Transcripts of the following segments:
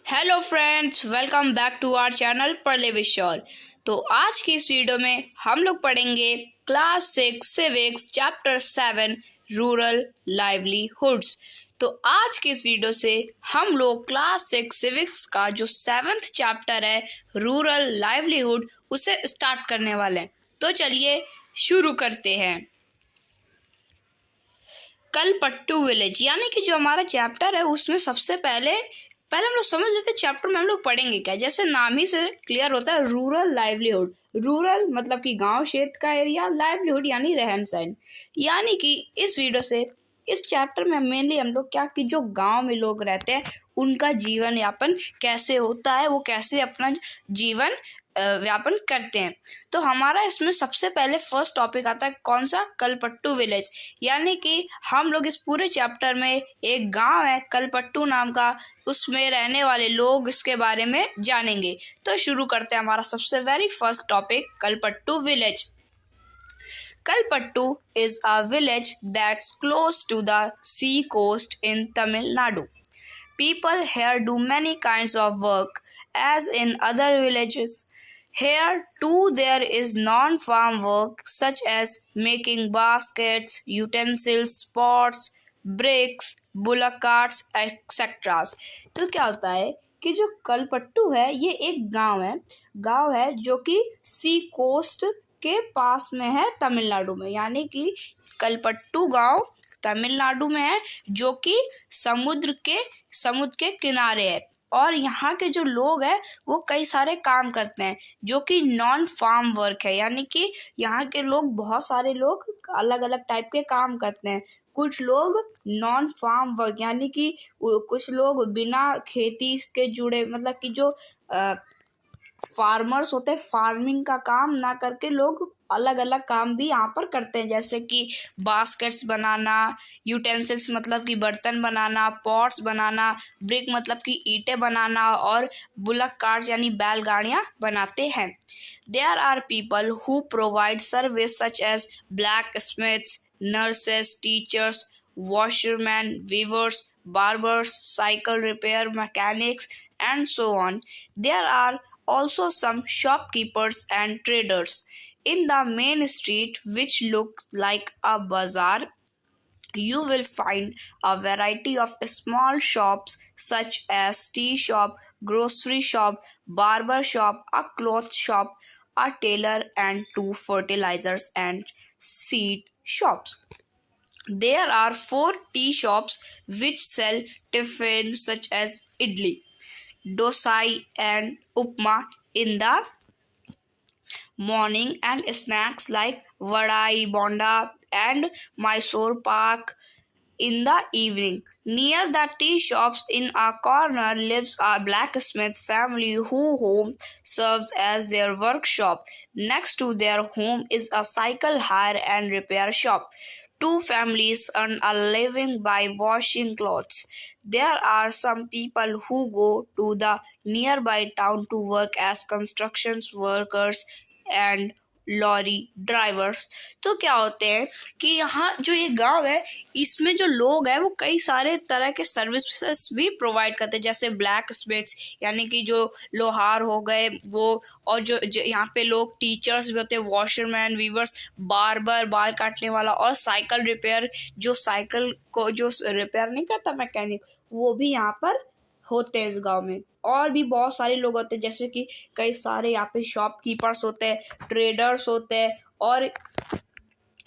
Hello friends, welcome back to our channel पढ़ले with sure. तो आज की इस वीडियो में हम लोग पढ़ेंगे class 6 civics chapter 7 rural livelihoods. तो आज की इस वीडियो से हम लोग क्लास 6 सिविक्स का जो 7th चैप्टर है रूरल लाइवलीहुड उसे स्टार्ट करने वाले हैं। तो चलिए शुरू करते हैं। कलपट्टू विलेज यानी कि जो हमारा चैप्टर है उसमें सबसे पहले हम लोग समझ लेते हैं चैप्टर में हम लोग पढ़ेंगे क्या। जैसे नाम ही से क्लियर होता है रूरल लाइवलीहुड। रूरल मतलब कि गांव क्षेत्र का एरिया, लाइवलीहुड यानी रहन सहन। यानी कि इस वीडियो से इस चैप्टर में मेनली हम लोग क्या कि जो गांव में लोग रहते हैं उनका जीवन यापन कैसे होता है, वो कैसे अपना जीवन व्यापन करते हैं। तो हमारा इसमें सबसे पहले फर्स्ट टॉपिक आता है कौन सा, कलपट्टू विलेज। यानी कि हम लोग इस पूरे चैप्टर में एक गांव है कलपट्टू नाम का, उसमें रहने वाले लोग इसके बारे में जानेंगे। तो शुरू करते हैं हमारा सबसे very first topic Kalpattu village. Kalpattu is a village that's close to the sea coast in Tamil Nadu. People here do many kinds of work as in other villages. Here too there is non-farm work such as making baskets, utensils, pots, bricks, bullock carts, etc. तो क्या होता है कि जो कलपट्टू है ये एक गांव है जो कि सी कोस्ट के पास में है तमिलनाडु में। यानी कि कलपट्टू गांव तमिलनाडु में है जो कि समुद्र के किनारे है। और यहाँ के जो लोग हैं वो कई सारे काम करते हैं जो कि नॉन फार्म वर्क है। यानी कि यहाँ के लोग बहुत सारे लोग अलग अलग टाइप के काम करते हैं। कुछ लोग नॉन फार्म वर्क यानी कि कुछ लोग बिना खेती के जुड़े, मतलब कि जो फार्मर्स होते हैं फार्मिंग का काम ना करके लोग अलग अलग काम भी यहाँ पर करते हैं। जैसे कि बास्केट्स बनाना, यूटेंसिल्स मतलब कि बर्तन बनाना, पॉट्स बनाना, ब्रिक मतलब कि ईंटें बनाना, और बुलक कार्ट्स यानी बैलगाड़ियाँ बनाते हैं। There are people who provide service such as blacksmiths, nurses, teachers, washermen, weavers, barbers, cycle repair mechanics, and so on. There are also some shopkeepers and traders. In the main street, which looks like a bazaar, you will find a variety of small shops such as tea shop, grocery shop, barber shop, a cloth shop, a tailor, and 2 fertilizers and seed shops. There are 4 tea shops which sell tiffin such as idli, dosai, and upma in the morning, and snacks like vadai, bonda, and Mysore pak in the evening. Near the tea shops in a corner lives a blacksmith family whose home serves as their workshop. Next to their home is a cycle hire and repair shop. 2 families earn a living by washing clothes. There are some people who go to the nearby town to work as construction workers and lorry drivers. तो क्या होते हैं कि यहाँ जो ये गांव है इसमें जो लोग हैं वो कई सारे तरह के सर्विसेज भी प्रोवाइड करते हैं। जैसे ब्लैक स्मिथ्स यानी कि जो लोहार हो गए वो, और जो यहाँ पे लोग टीचर्स भी होते हैं, वॉशरमैन, वीवर्स, बार्बर बाल काटने वाला, और साइकिल रिपेयर जो साइकिल को जो रिपेयर नहीं करता मैकेनिक, वो भी यहाँ पर होते हैं इस गांव में। और भी बहुत सारे लोग होते हैं जैसे कि कई सारे यहाँ पे शॉपकीपर्स होते हैं, ट्रेडर्स होते हैं। और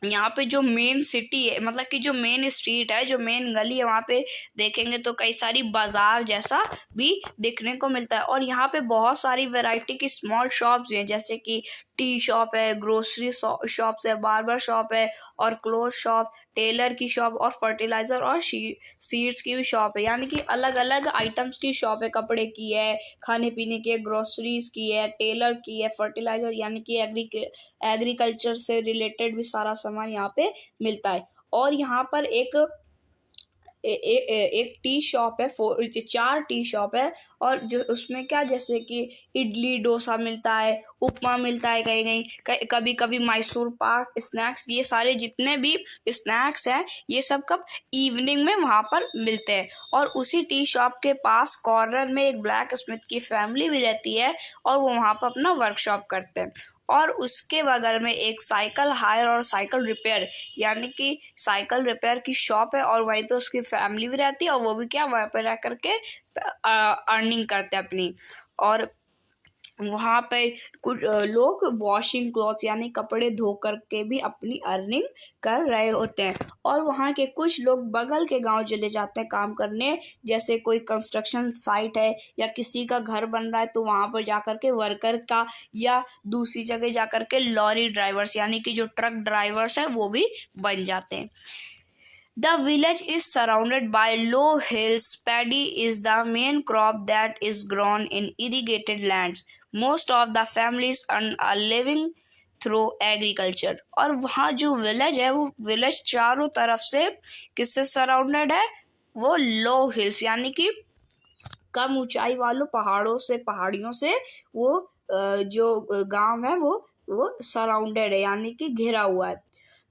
यहाँ पे जो मेन सिटी है, मतलब कि जो मेन स्ट्रीट है, जो मेन गली है, वहाँ पे देखेंगे तो कई सारी बाजार जैसा भी देखने को मिलता है। और यहाँ पे बहुत सारी वैरायटी की स्मॉल शॉप्स हैं जैसे कि टी शॉप है, ग्रोसरी शॉप्स है, बार्बर शॉप है, और क्लोथ शॉप, टेलर की शॉप, और फर्टिलाइजर और सीड्स की भी शॉप है। यानी कि अलग अलग आइटम्स की शॉप है, कपड़े की है, खाने पीने की है, ग्रोसरीज की है, टेलर की है, फर्टिलाइजर यानी कि एग्रीकल्चर से रिलेटेड भी सारा सामान यहाँ पे मिलता है। और यहाँ पर एक एक टी शॉप है, 4 टी शॉप है, और जो उसमें क्या जैसे कि इडली डोसा मिलता है, उपमा मिलता है, कहीं कभी कभी मैसूर पाक स्नैक्स, ये सारे जितने भी स्नैक्स हैं ये सब कब इवनिंग में वहाँ पर मिलते हैं। और उसी टी शॉप के पास कॉर्नर में एक ब्लैक स्मिथ की फैमिली भी रहती है और वो वहाँ पर अपना वर्कशॉप करते हैं। और उसके बगल में एक साइकिल हायर और साइकिल रिपेयर यानी कि साइकिल रिपेयर की शॉप है, और वहीं पे उसकी फैमिली भी रहती है और वो भी क्या वहाँ पे रह करके अर्निंग करते हैं अपनी। और वहाँ पे कुछ लोग वॉशिंग क्लॉथ यानी कपड़े धो करके भी अपनी अर्निंग कर रहे होते हैं। और वहाँ के कुछ लोग बगल के गांव चले जाते हैं काम करने, जैसे कोई कंस्ट्रक्शन साइट है या किसी का घर बन रहा है तो वहाँ पर जा कर के वर्कर का, या दूसरी जगह जा कर के लॉरी ड्राइवर्स यानी कि जो ट्रक ड्राइवर्स है वो भी बन जाते हैं। The village is surrounded by low hills. Paddy is the main crop that is grown in irrigated lands. Most of the families earn a living through agriculture. और वहाँ जो विलेज है वो विलेज चारों तरफ से किससे सराउंडेड है, वो लो हिल्स यानी कि कम ऊंचाई वालों पहाड़ियों से वो जो गांव है वो सराउंडेड है यानी कि घिरा हुआ है।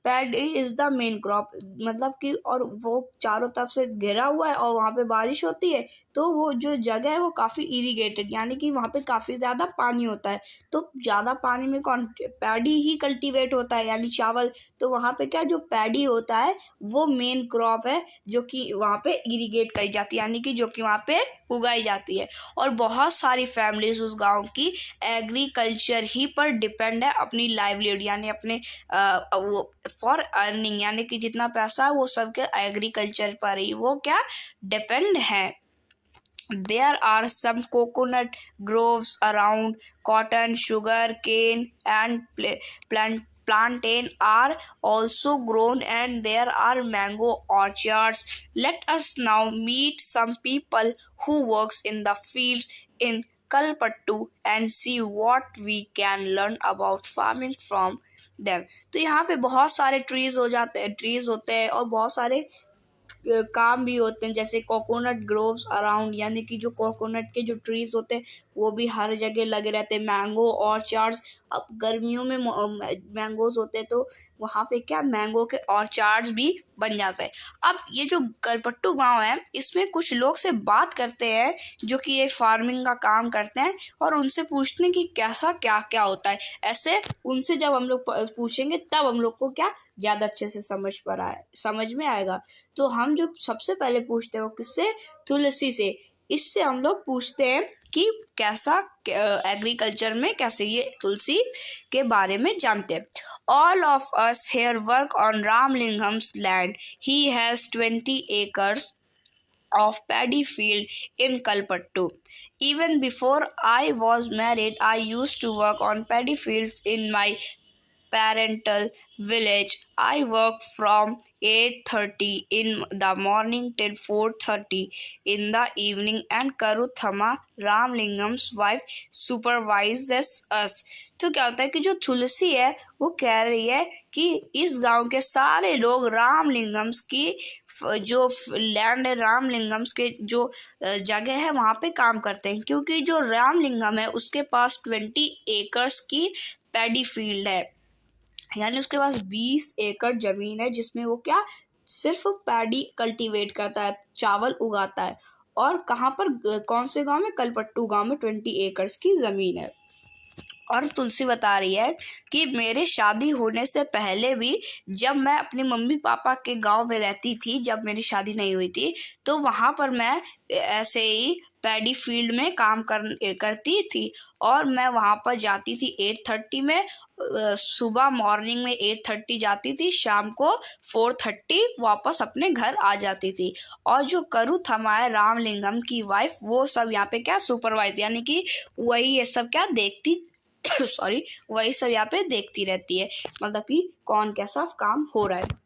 Paddy is the main crop मतलब कि, और वो चारों तरफ से घिरा हुआ है और वहाँ पे बारिश होती है तो वो जो जगह है वो काफ़ी इरिगेटेड यानी कि वहाँ पे काफ़ी ज़्यादा पानी होता है। तो ज़्यादा पानी में कौन पैडी ही कल्टीवेट होता है यानी चावल। तो वहाँ पे क्या जो पैडी होता है वो मेन क्रॉप है जो कि वहाँ पे इरिगेट करी जाती है यानी कि जो कि वहाँ पे उगाई जाती है। और बहुत सारी फैमिलीज उस गांव की एग्रीकल्चर ही पर डिपेंड है अपनी लाइवलीहुड यानी अपने वो फॉर अर्निंग यानी कि जितना पैसा है वो सब के एग्रीकल्चर पर ही वो क्या डिपेंड है। There are some coconut groves around. Cotton, sugar cane and plantain are also grown, and there are mango orchards. Let us now meet some people who works in the fields in Kalpattu and see what we can learn about farming from them. तो यहाँ पे बहुत सारे trees होते हैं और बहुत सारे काम भी होते हैं, जैसे कोकोनट ग्रोव्स अराउंड यानी कि जो कोकोनट के जो ट्रीज होते हैं वो भी हर जगह लगे रहते हैं। मैंगो ऑर्चार्ड्स, अब गर्मियों में मैंगोज होते हैं तो वहाँ पे क्या मैंगो के ऑर्चार्ड्स भी बन जाता है। अब ये जो कलपट्टू गांव है इसमें कुछ लोग से बात करते हैं जो कि ये फार्मिंग का काम करते हैं और उनसे पूछते हैं कि कैसा क्या क्या होता है। ऐसे उनसे जब हम लोग पूछेंगे तब हम लोग को क्या ज़्यादा अच्छे से समझ में आएगा। तो हम जो सबसे पहले पूछते हैं वो किससे, तुलसी से। इससे हम लोग पूछते हैं कि कैसा एग्रीकल्चर में कैसे ये तुलसी के बारे में जानते हैं। All of us here work on Ramalingam's land. He has 20 acres of paddy field in Kalpattu. Even before I was married, I used to work on paddy fields in my parental village. I work from 8:30 in the morning till 4:30 in the evening, and Karuthama Ramlingam's wife supervises us. तो क्या होता है कि जो तुलसी है वो कह रही है कि इस गांव के सारे लोग रामलिंगम्स की जो लैंड है, रामलिंगम्स के जो जगह है वहाँ पे काम करते हैं, क्योंकि जो रामलिंगम है उसके पास 20 एकर्स की पैडी फील्ड है यानी उसके पास 20 एकड़ जमीन है जिसमें वो क्या सिर्फ पैडी कल्टीवेट करता है, चावल उगाता है। और कहाँ पर, कौन से गांव में, कलपट्टू गांव में 20 एकड़ की जमीन है। और तुलसी बता रही है कि मेरे शादी होने से पहले भी जब मैं अपने मम्मी पापा के गांव में रहती थी, जब मेरी शादी नहीं हुई थी, तो वहाँ पर मैं ऐसे ही पैडी फील्ड में काम करती थी। और मैं वहाँ पर जाती थी 8:30 में, सुबह मॉर्निंग में 8:30 जाती थी, शाम को 4:30 वापस अपने घर आ जाती थी। और जो करू थमाए रामलिंगम की वाइफ वो सब यहाँ पे क्या सुपरवाइज यानी कि वही ये सब क्या देखती सॉरी वही सब यहाँ पे देखती रहती है, मतलब कि कौन कैसा काम हो रहा है।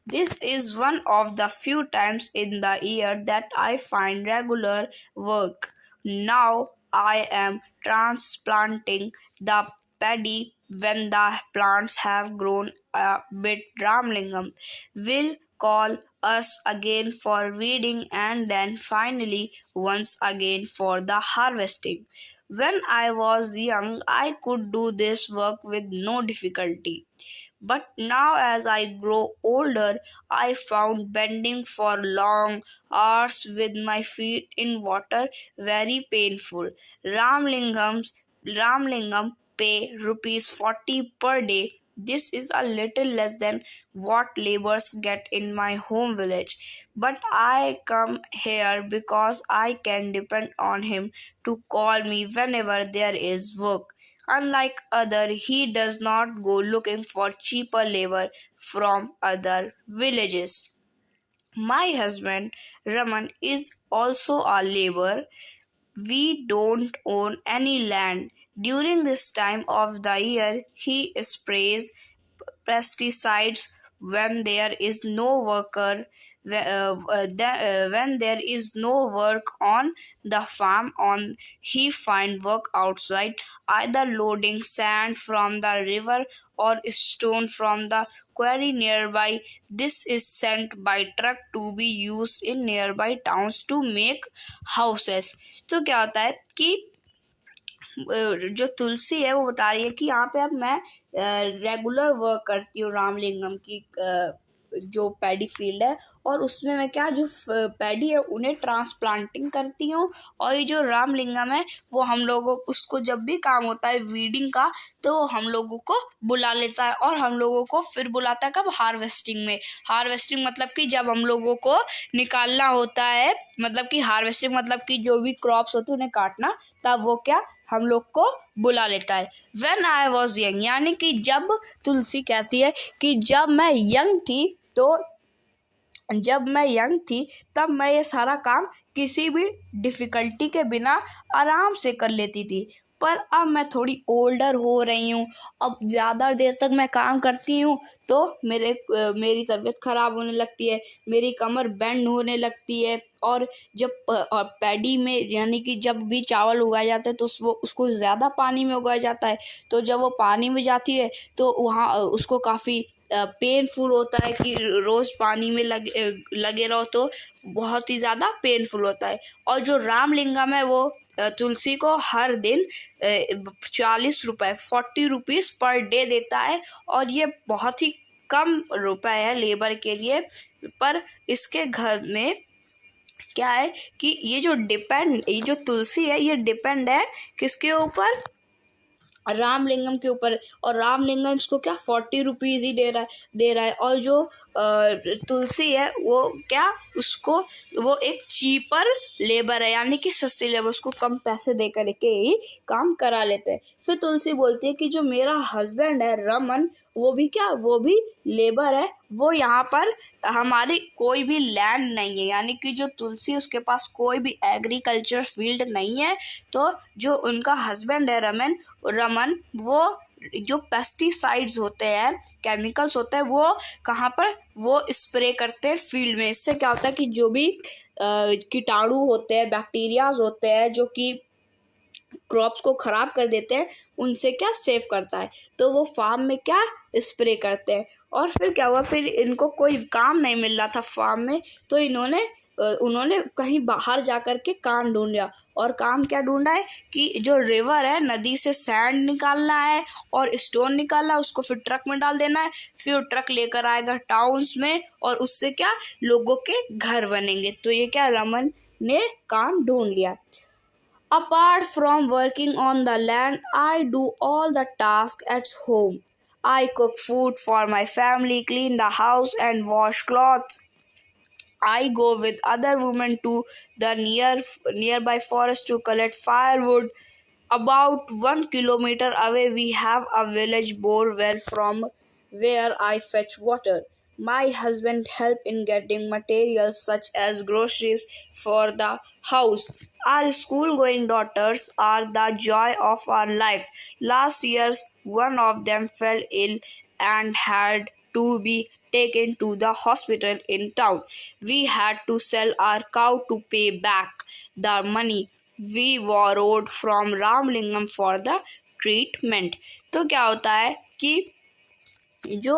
This is one of the few times in the year that I find regular work. Now I am transplanting the paddy. When the plants have grown a bit, Ramlingam will call us again for weeding, and then finally once again for the harvesting. When I was young, I could do this work with no difficulty. But now, as I grow older, I found bending for long hours with my feet in water very painful. Ramlingam pay rupees 40 per day. This is a little less than what laborers get in my home village. But I come here because I can depend on him to call me whenever there is work. Unlike other, he does not go looking for cheaper labor from other villages. My husband Raman is also a laborer. We don't own any land. During this time of the year, he sprays pesticides when there is no when there is no work on the farm. On he find work outside, either loading sand from the river or stone from the quarry nearby. This is sent by truck to be used in nearby towns to make houses. तो क्या होता है कि जो तुलसी है वो बता रही है कि यहाँ पे अब मैं रेगुलर वर्क करती हूँ रामलिंगम की जो पैडी फील्ड है, और उसमें मैं क्या जो पैडी है उन्हें ट्रांसप्लांटिंग करती हूँ। और ये जो रामलिंगम है वो हम लोगों उसको जब भी काम होता है वीडिंग का तो हम लोगों को बुला लेता है, और हम लोगों को फिर बुलाता है कब, हार्वेस्टिंग में। हार्वेस्टिंग मतलब कि जब हम लोगों को निकालना होता है, मतलब कि हार्वेस्टिंग मतलब कि जो भी क्रॉप्स होती है उन्हें काटना, तब वो क्या हम लोग को बुला लेता है। When I was young, यानी कि जब तुलसी कहती है कि जब मैं यंग थी तब मैं ये सारा काम किसी भी डिफ़िकल्टी के बिना आराम से कर लेती थी। पर अब मैं थोड़ी ओल्डर हो रही हूँ, अब ज़्यादा देर तक मैं काम करती हूँ तो मेरी तबीयत ख़राब होने लगती है, मेरी कमर बेंड होने लगती है। और जब पैडी में यानी कि जब भी चावल उगाया जाता है तो उसको ज़्यादा पानी में उगाया जाता है, तो जब वो पानी में जाती है तो वहाँ उसको काफ़ी पेनफुल होता है कि रोज़ पानी में लगे रहो, तो बहुत ही ज़्यादा पेनफुल होता है। और जो रामलिंगम है वो तुलसी को हर दिन 40 रुपीज़ पर डे देता है, और ये बहुत ही कम रुपए है लेबर के लिए। पर इसके घर में क्या है कि ये जो तुलसी है ये डिपेंड है किसके ऊपर, रामलिंगम के ऊपर। और रामलिंगम इसको क्या 40 रुपीज़ ही दे रहा है। और जो तुलसी है वो क्या उसको वो एक चीपर लेबर है, यानी कि सस्ती लेबर, उसको कम पैसे दे करके ही काम करा लेते हैं। फिर तुलसी बोलती है कि जो मेरा हस्बैंड है रमन, वो भी लेबर है। वो यहाँ पर हमारी कोई भी लैंड नहीं है, यानी कि जो तुलसी उसके पास कोई भी एग्रीकल्चर फील्ड नहीं है। तो जो उनका हस्बैंड है रमन वो जो पेस्टिसाइड्स होते हैं, केमिकल्स होते हैं, वो कहाँ पर वो स्प्रे करते हैं फील्ड में। इससे क्या होता है कि जो भी कीटाणु होते हैं, बैक्टीरियाज होते हैं जो कि क्रॉप्स को ख़राब कर देते हैं, उनसे क्या सेव करता है। तो वो फार्म में क्या स्प्रे करते हैं। और फिर क्या हुआ, फिर इनको कोई काम नहीं मिल रहा था फार्म में, तो उन्होंने कहीं बाहर जा कर के काम ढूंढ लिया। और काम क्या ढूंढा है कि जो रिवर है, नदी से सैंड निकालना है और स्टोन निकालना है, उसको फिर ट्रक में डाल देना है, फिर ट्रक लेकर आएगा टाउन्स में, और उससे क्या लोगों के घर बनेंगे। तो ये क्या रमन ने काम ढूंढ लिया। Apart from working on the land, I do all the tasks at home. I cook food for my family, clean the house, and wash clothes. I go with other women to the nearby forest to collect firewood. About 1 kilometer away, we have a village bore well from where I fetch water. My husband help in getting materials such as groceries for the house. Our school-going daughters are the joy of our lives. Last year, one of them fell ill and had to be taken to the hospital in town. We had to sell our cow to pay back the money we borrowed from Ramlingam for the treatment. तो क्या होता है कि जो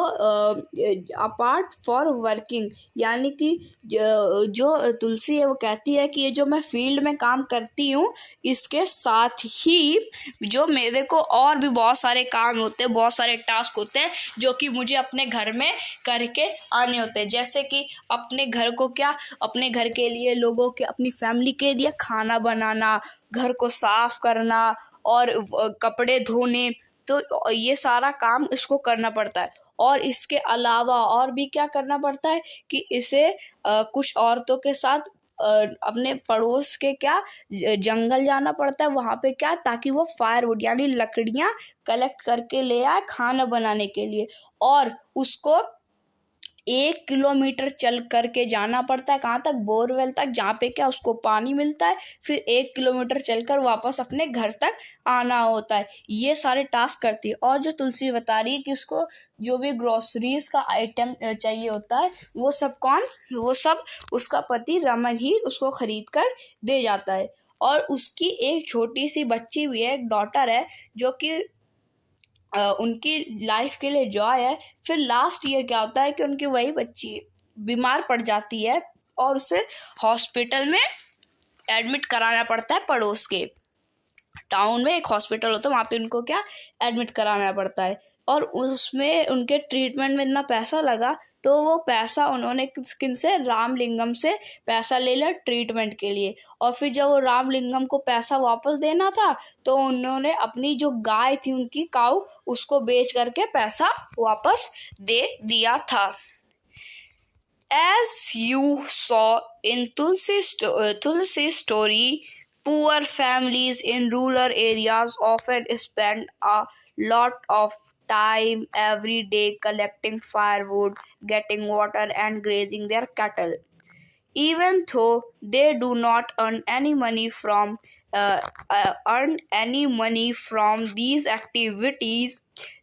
apart for working, यानी कि जो तुलसी है वो कहती है कि ये जो मैं फील्ड में काम करती हूँ इसके साथ ही जो मेरे को और भी बहुत सारे काम होते हैं, बहुत सारे टास्क होते हैं जो कि मुझे अपने घर में करके आने होते हैं। जैसे कि अपने घर को क्या, अपने घर के लिए, लोगों के, अपनी फैमिली के लिए खाना बनाना, घर को साफ करना और कपड़े धोने, तो ये सारा काम इसको करना पड़ता है। और इसके अलावा और भी क्या करना पड़ता है कि इसे कुछ औरतों के साथ अपने पड़ोस के क्या जंगल जाना पड़ता है, वहाँ पे क्या, ताकि वो फायरवुड यानी लकड़ियाँ कलेक्ट करके ले आए खाना बनाने के लिए। और उसको 1 किलोमीटर चल करके जाना पड़ता है, कहाँ तक, बोरवेल तक, जहाँ पे क्या उसको पानी मिलता है। फिर 1 किलोमीटर चलकर वापस अपने घर तक आना होता है। ये सारे टास्क करती है। और जो तुलसी बता रही है कि उसको जो भी ग्रोसरीज का आइटम चाहिए होता है वो सब उसका पति रमन ही उसको खरीद कर दे जाता है। और उसकी एक छोटी सी बच्ची भी है, एक डॉटर है, जो कि उनकी लाइफ के लिए जॉय है। फिर लास्ट ईयर क्या होता है कि उनकी वही बच्ची बीमार पड़ जाती है और उसे हॉस्पिटल में एडमिट कराना पड़ता है। पड़ोस के टाउन में एक हॉस्पिटल होता है, वहाँ पे उनको क्या एडमिट कराना पड़ता है। और उसमें उनके ट्रीटमेंट में इतना पैसा लगा, तो वो पैसा उन्होंने किन से, रामलिंगम से पैसा ले लिया ट्रीटमेंट के लिए। और फिर जब वो रामलिंगम को पैसा वापस देना था तो उन्होंने अपनी जो गाय थी, उनकी काऊ, उसको बेच करके पैसा वापस दे दिया था। As you saw in Tulsi's story, poor families in rural areas often spend a lot of time every day collecting firewood, getting water, and grazing their cattle. Even though they do not earn any money from these activities,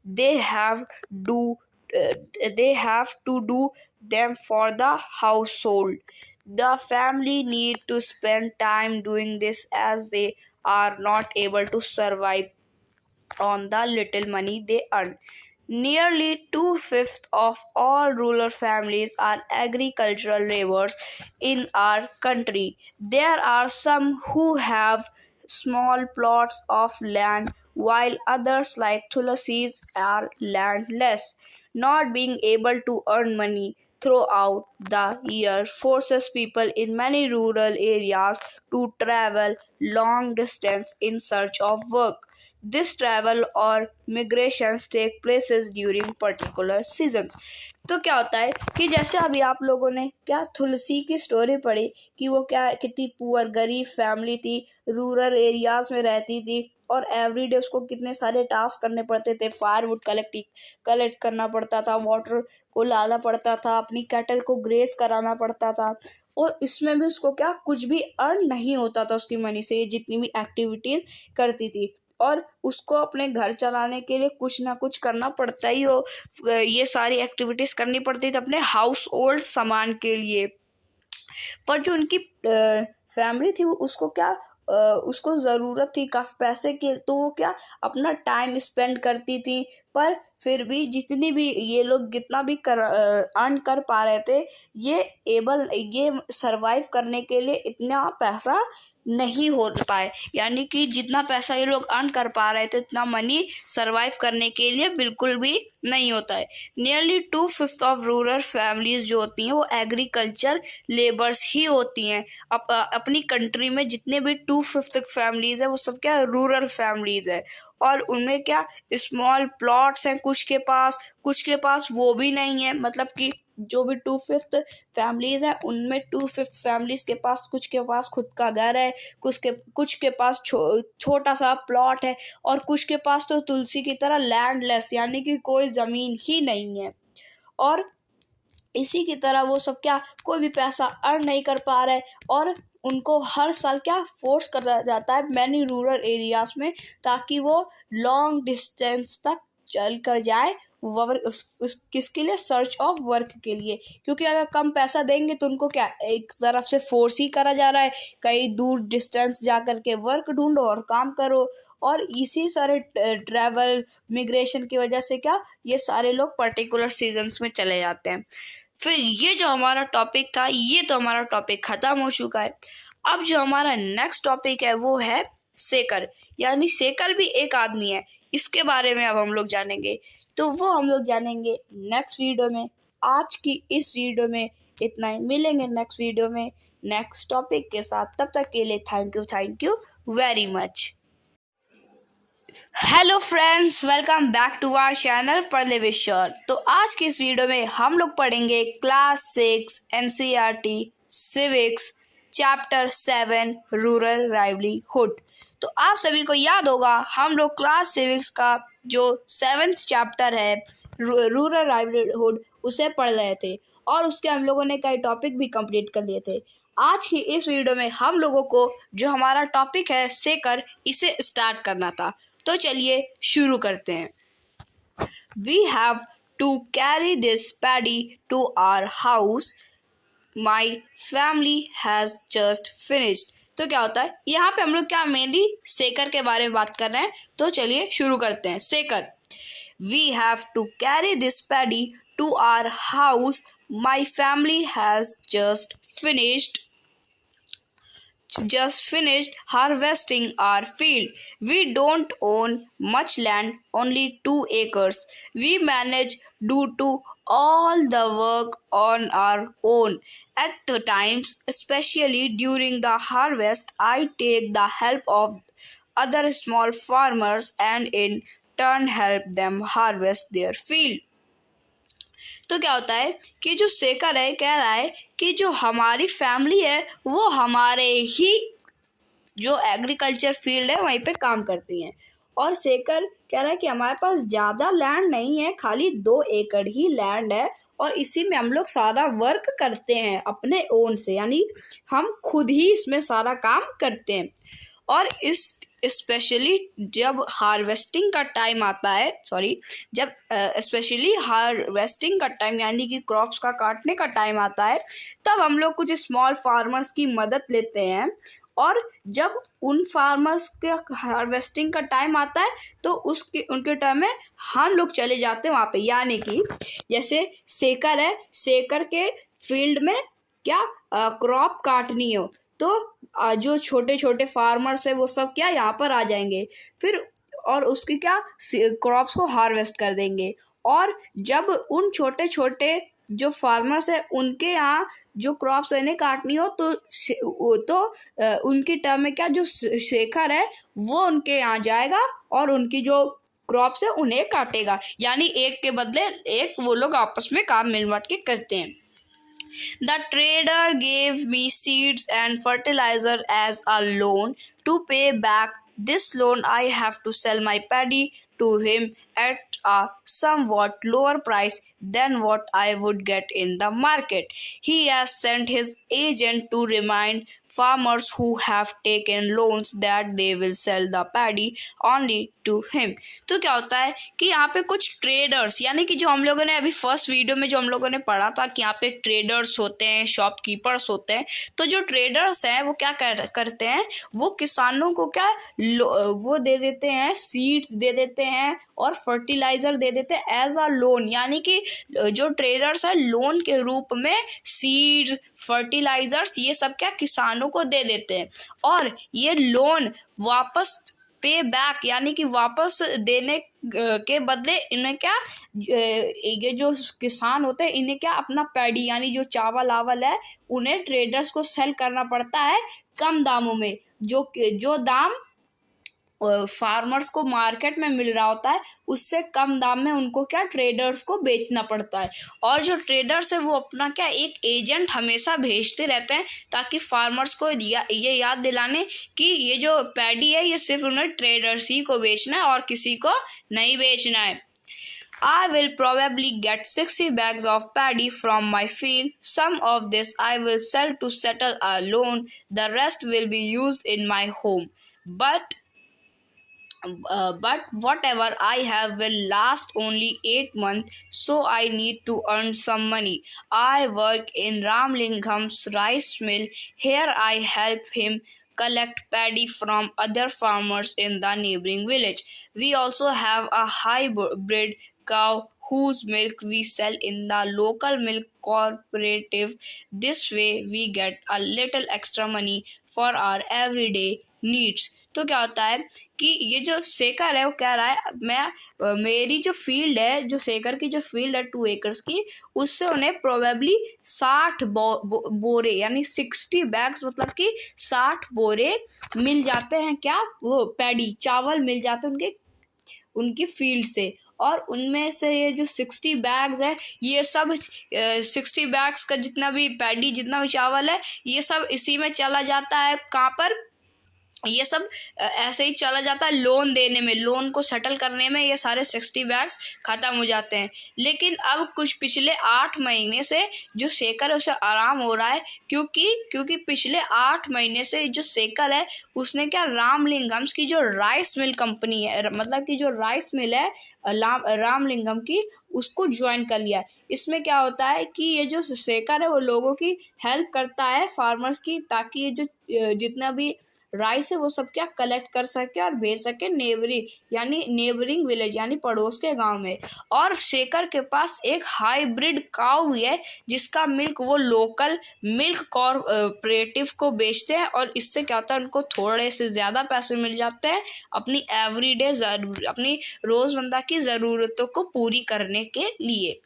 they have do uh, they have to do them for the household. The family need to spend time doing this as they are not able to survive on the little money they earn. Nearly two-fifths of all rural families are agricultural laborers in our country. There are some who have small plots of land, while others, like Tulasi's, are landless. Not being able to earn money throughout the year forces people in many rural areas to travel long distance in search of work. This travel or migrations take places during particular seasons. तो क्या होता है कि जैसे अभी आप लोगों ने क्या तुलसी की स्टोरी पढ़ी कि वो क्या कितनी पुअर गरीब फैमिली थी, रूरल एरियाज में रहती थी, और एवरीडे उसको कितने सारे टास्क करने पड़ते थे। फायरवुड कलेक्ट करना पड़ता था, वाटर को लाना पड़ता था, अपनी कैटल को ग्रेस कराना पड़ता था। और इसमें भी उसको क्या कुछ भी अर्न नहीं होता था उसकी मनी से, ये जितनी भी एक्टिविटीज करती थी। और उसको अपने घर चलाने के लिए कुछ ना कुछ करना पड़ता ही हो, ये सारी एक्टिविटीज करनी पड़ती थी अपने हाउस होल्ड सामान के लिए। पर जो उनकी फैमिली थी उसको क्या उसको ज़रूरत थी काफ़ी पैसे की, तो वो क्या अपना टाइम स्पेंड करती थी। पर फिर भी जितनी भी ये लोग जितना भी अर्न कर पा रहे थे, ये सरवाइव करने के लिए इतना पैसा नहीं हो पाए। यानी कि जितना पैसा ये लोग अर्न कर पा रहे थे उतना मनी सरवाइव करने के लिए बिल्कुल भी नहीं होता है। नियरली 2/5 ऑफ रूरल फैमिलीज जो होती हैं वो एग्रीकल्चर लेबर्स ही होती हैं। अपनी कंट्री में जितने भी 2/5 फैमिलीज है वो सब क्या रूरल फैमिलीज है। और उनमें क्या स्मॉल प्लॉट्स हैं कुछ के पास वो भी नहीं है। मतलब कि जो भी 2/5 फैमिलीज हैं उनमें 2/5 फैमिलीज के पास कुछ के पास खुद का घर है, कुछ के पास छोटा सा प्लॉट है, और कुछ के पास तो तुलसी की तरह लैंडलेस यानी कि कोई ज़मीन ही नहीं है। और इसी की तरह वो सब क्या कोई भी पैसा अर्न नहीं कर पा रहे, और उनको हर साल क्या फोर्स करा जाता है मैनी रूरल एरियाज में, ताकि वो लॉन्ग डिस्टेंस तक चल कर जाए किसके लिए, सर्च ऑफ वर्क के लिए। क्योंकि अगर कम पैसा देंगे तो उनको क्या एक तरफ से फोर्स ही करा जा रहा है, कहीं दूर डिस्टेंस जा कर के वर्क ढूंढो और काम करो। और इसी सारे ट्रैवल मिग्रेशन की वजह से क्या ये सारे लोग पर्टिकुलर सीजन्स में चले जाते हैं। फिर ये जो हमारा टॉपिक था, ये तो हमारा टॉपिक ख़त्म हो चुका है। अब जो हमारा नेक्स्ट टॉपिक है वो है सेकर, यानी सेकर भी एक आदमी है। इसके बारे में अब हम लोग जानेंगे, तो वो हम लोग जानेंगे नेक्स्ट वीडियो में। आज की इस वीडियो में इतना ही, मिलेंगे नेक्स्ट वीडियो में नेक्स्ट टॉपिक के साथ। तब तक के लिए thank you very much. Hello friends, welcome back to our channel पढ़ले विद सर। तो आज की इस वीडियो में हम लोग पढ़ेंगे class 6 NCERT civics chapter 7 rural livelihood. तो आप सभी को याद होगा हम लोग क्लास सिविक्स का जो 7th चैप्टर है रूरल लाइवलीहुड उसे पढ़ रहे थे और उसके हम लोगों ने कई टॉपिक भी कंप्लीट कर लिए थे। आज की इस वीडियो में हम लोगों को जो हमारा टॉपिक है सेकर, इसे स्टार्ट करना था। तो चलिए शुरू करते हैं। We have to carry this paddy to our house. My family has just finished. तो क्या होता है यहाँ पे हम लोग क्या मेनली सेकर के बारे में बात कर रहे हैं। तो चलिए शुरू करते हैं। सेकर, We have to carry this paddy to our house. My family has just finished harvesting our field. We don't own much land, only 2 acres. We manage to all the work on our own. At times, especially during the harvest, I take the help of other small farmers and in turn help them harvest their field. तो क्या होता है कि जो सेकर है कह रहा है कि जो हमारी फैमिली है वो हमारे ही जो एग्रीकल्चर फील्ड है वहीं पे काम करती हैं। और सेकर कह रहा है कि हमारे पास ज़्यादा लैंड नहीं है, खाली 2 एकड़ ही लैंड है और इसी में हम लोग सारा वर्क करते हैं अपने ओन से, यानी हम खुद ही इसमें सारा काम करते हैं। और इस स्पेशली जब हार्वेस्टिंग का टाइम आता है, जब स्पेशली हार्वेस्टिंग का टाइम यानी कि क्रॉप्स का काटने का टाइम आता है, तब हम लोग कुछ स्मॉल फार्मर्स की मदद लेते हैं। और जब उन फार्मर्स के हार्वेस्टिंग का टाइम आता है तो उनके टाइम में हम लोग चले जाते हैं वहाँ पे। यानी कि जैसे सेकर है, सेकर के फील्ड में क्या क्रॉप काटनी हो तो जो छोटे छोटे फार्मर्स है वो सब क्या यहाँ पर आ जाएंगे फिर, और उसकी क्या क्रॉप्स को हार्वेस्ट कर देंगे। और जब उन छोटे छोटे जो फार्मर्स है उनके यहाँ जो क्रॉप्स है काटनी हो तो उनकी टर्म में क्या जो शेखर है वो उनके यहाँ जाएगा और उनकी जो क्रॉप्स है उन्हें काटेगा। यानी एक के बदले एक वो लोग आपस में काम मिल बांट के करते हैं। The trader gave me seeds and fertilizer as a loan. To pay back this loan, I have to sell my paddy to him at a somewhat lower price than what I would get in the market. He has sent his agent to remind farmers who have taken loans that they will sell the paddy only to him. तो क्या होता है कि यहाँ पे कुछ traders, यानी कि जो हम लोगों ने अभी फर्स्ट वीडियो में जो हम लोगों ने पढ़ा था कि यहाँ पे ट्रेडर्स होते हैं, शॉपकीपर्स होते हैं। तो जो ट्रेडर्स हैं वो क्या करते हैं, वो किसानों को क्या वो दे देते हैं, सीड्स दे देते हैं और फर्टिलाइजर दे देते हैं एज अ लोन। यानी कि जो ट्रेडर्स है लोन के रूप में सीड्स, फर्टिलाइजर्स ये सब क्या किसानों को दे देते हैं। और ये लोन वापस पे बैक यानी कि वापस देने के बदले इन्हें क्या ये जो किसान होते हैं इन्हें क्या अपना पैडी यानी जो चावल आवल है उन्हें ट्रेडर्स को सेल करना पड़ता है कम दामों में। जो दाम फार्मर्स को मार्केट में मिल रहा होता है उससे कम दाम में उनको क्या ट्रेडर्स को बेचना पड़ता है। और जो ट्रेडर्स है वो अपना क्या एक एजेंट हमेशा भेजते रहते हैं ताकि फार्मर्स को ये याद दिलाने कि ये जो पैडी है ये सिर्फ उन्हें ट्रेडर्स ही को बेचना है और किसी को नहीं बेचना है। I will probably get 60 bags of paddy from my field. Some of this I will sell to settle a loan. The rest will be used in my home. But whatever I have will last only 8 months, so I need to earn some money. I work in Ramlingham's rice mill. Here I help him collect paddy from other farmers in the neighboring village. We also have a hybrid cow whose milk we sell in the local milk cooperative. This way we get a little extra money for our everyday needs. तो क्या होता है कि ये जो शेखर है वो कह रहा है मेरी जो फील्ड है, जो शेखर की जो फील्ड है 2 एकर्स की, उससे उन्हें प्रोबेबली 60 बोरे यानी 60 बैग्स मतलब कि 60 बोरे मिल जाते हैं। क्या वो पैडी चावल मिल जाते हैं उनकी फील्ड से। और उनमें से ये जो 60 बैग्स है, ये सब 60 बैग्स का जितना भी पैडी जितना भी चावल है, ये सब इसी में चला जाता है। कहाँ पर? ये सब ऐसे ही चला जाता है लोन देने में, लोन को सेटल करने में ये सारे 60 बैग्स ख़त्म हो जाते हैं। लेकिन अब कुछ पिछले 8 महीने से जो शेखर है उसे आराम हो रहा है, क्योंकि पिछले 8 महीने से जो शेखर है उसने क्या रामलिंगम्स की जो राइस मिल कंपनी है, मतलब कि जो राइस मिल है रामलिंगम की, उसको ज्वाइन कर लिया। इसमें क्या होता है कि ये जो शेखर है वो लोगों की हेल्प करता है, फार्मर्स की, ताकि ये जो जितना भी राइस है वो सब क्या कलेक्ट कर सके और भेज सके नेबरिंग विलेज यानी पड़ोस के गांव में। और शेखर के पास एक हाइब्रिड काऊ भी है जिसका मिल्क वो लोकल मिल्क कॉर्पोरेटिव को बेचते हैं, और इससे क्या होता है उनको थोड़े से ज़्यादा पैसे मिल जाते हैं अपनी एवरीडे अपनी रोज़मर्रा की ज़रूरतों को पूरी करने के लिए।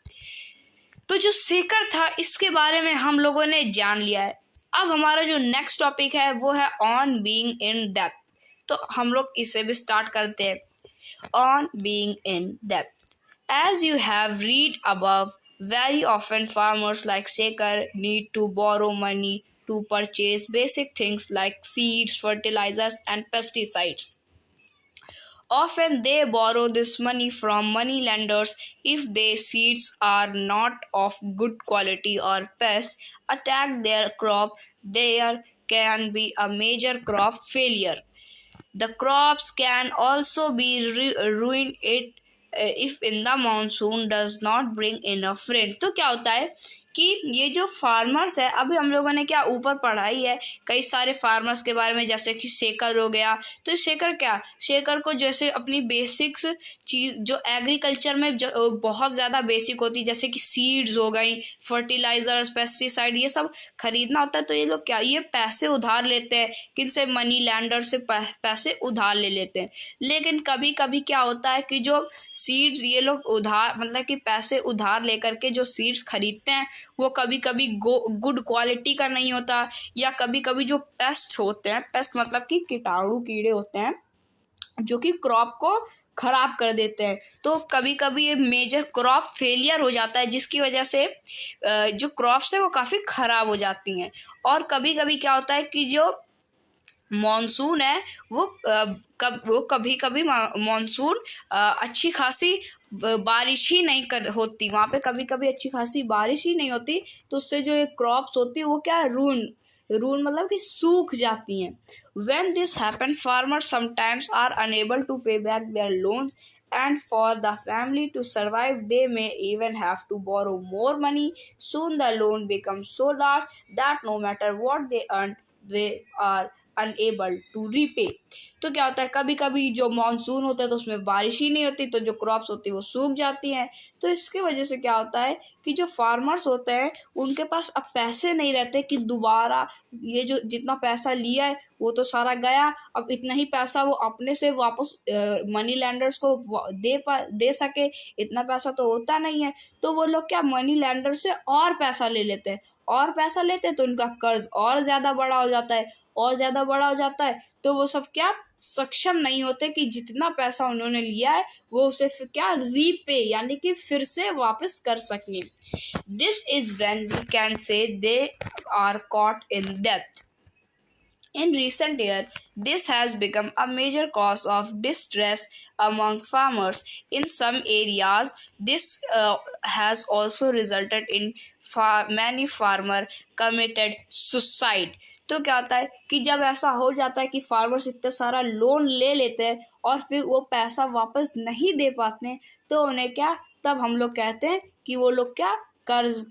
तो जो शेखर था इसके बारे में हम लोगों ने जान लिया है। अब हमारा जो नेक्स्ट टॉपिक है वो है ऑन बीइंग इन डेप्थ। तो हम लोग इसे भी स्टार्ट करते हैं। On being in depth, as you have read above, very often farmers like Shekhar need to borrow money to purchase basic things like seeds, fertilizers and pesticides. Often they borrow this money from money lenders. If their seeds are not of good quality or pests attack their crop, there can be a major crop failure. The crops can also be ruined if in the monsoon does not bring enough rain. तो क्या होता है कि ये जो farmers है, अभी हम लोगों ने क्या ऊपर पढ़ाई है कई सारे फार्मर्स के बारे में, जैसे कि शेखर हो गया। तो शेखर को जैसे अपनी बेसिक्स चीज़ जो एग्रीकल्चर में बहुत ज़्यादा बेसिक होती, जैसे कि सीड्स हो गई, फर्टिलाइजर्स, पेस्टिसाइड, ये सब खरीदना होता है। तो ये लोग क्या ये पैसे उधार लेते हैं, किन से? मनी लैंडर से पैसे उधार ले लेते हैं। लेकिन कभी कभी क्या होता है कि जो सीड्स ये लोग उधार मतलब कि पैसे उधार लेकर के जो सीड्स खरीदते हैं वो कभी कभी गुड क्वालिटी का नहीं होता, या कभी कभी जो पेस्ट होते हैं, पेस्ट मतलब कि कीटाणु कीड़े होते हैं जो कि क्रॉप को खराब कर देते हैं। तो कभी कभी ये मेजर क्रॉप फेलियर हो जाता है, जिसकी वजह से जो क्रॉप्स है वो काफ़ी ख़राब हो जाती हैं। और कभी कभी क्या होता है कि जो मॉनसून है वो कभी कभी मॉनसून अच्छी खासी बारिश ही नहीं होती, वहाँ पे कभी कभी अच्छी खासी बारिश ही नहीं होती। तो उससे जो ये क्रॉप्स होती है वो क्या रून मतलब कि सूख जाती हैं। When this happens, farmers sometimes are unable to pay back their loans, and for the family to survive, they may even have to borrow more money. Soon the loan becomes so large that no matter what they earn, they are unable to repay. तो क्या होता है कभी कभी जो monsoon होता है तो उसमें बारिश ही नहीं होती, तो जो क्रॉप्स होती है वो सूख जाती हैं। तो इसके वजह से क्या होता है कि जो फार्मर्स होते हैं उनके पास अब पैसे नहीं रहते कि दोबारा ये जो जितना पैसा लिया है वो तो सारा गया, अब इतना ही पैसा वो अपने से वापस मनी लैंडर्स को दे सके, इतना पैसा तो होता नहीं है। तो वो लोग क्या मनी लैंडर से और पैसा ले लेते हैं, और पैसा लेते हैं तो उनका कर्ज और ज़्यादा बड़ा हो जाता है, और ज़्यादा बड़ा हो जाता है। तो वो सब क्या सक्षम नहीं होते कि जितना पैसा उन्होंने लिया है वो उसे फिर क्या रीपे यानी कि फिर से वापस कर सकें। This is when we can say they are caught in डेब्ट। In recent years, this has become a major cause of distress among farmers. In some areas, this has also resulted in many farmers committed suicide. तो क्या होता है कि जब ऐसा हो जाता है कि फार्मर्स इतना सारा लोन ले लेते हैं और फिर वो पैसा वापस नहीं दे पाते हैं, तो उन्हें क्या तब हम लोग कहते हैं कि वो लोग क्या कर्ज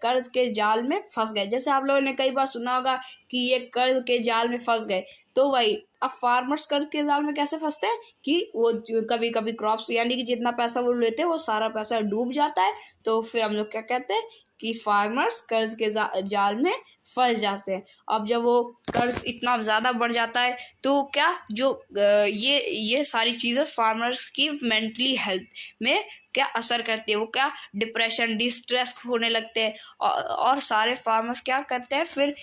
कर्ज के जाल में फंस गए। जैसे आप लोगों ने कई बार सुना होगा कि ये कर्ज के जाल में फंस गए, तो वही अब फार्मर्स कर्ज के जाल में कैसे फंसते हैं कि वो कभी कभी क्रॉप्स यानी कि जितना पैसा वो लेते हैं वो सारा पैसा डूब जाता है, तो फिर हम लोग क्या कहते हैं कि फार्मर्स कर्ज के जाल में फंस जाते हैं। अब जब वो कर्ज इतना ज़्यादा बढ़ जाता है तो क्या जो ये सारी चीज़ें फार्मर्स की मेंटली हेल्थ में क्या असर करती है, वो क्या डिप्रेशन डिस्ट्रेस होने लगते हैं। और सारे फार्मर्स क्या करते हैं फिर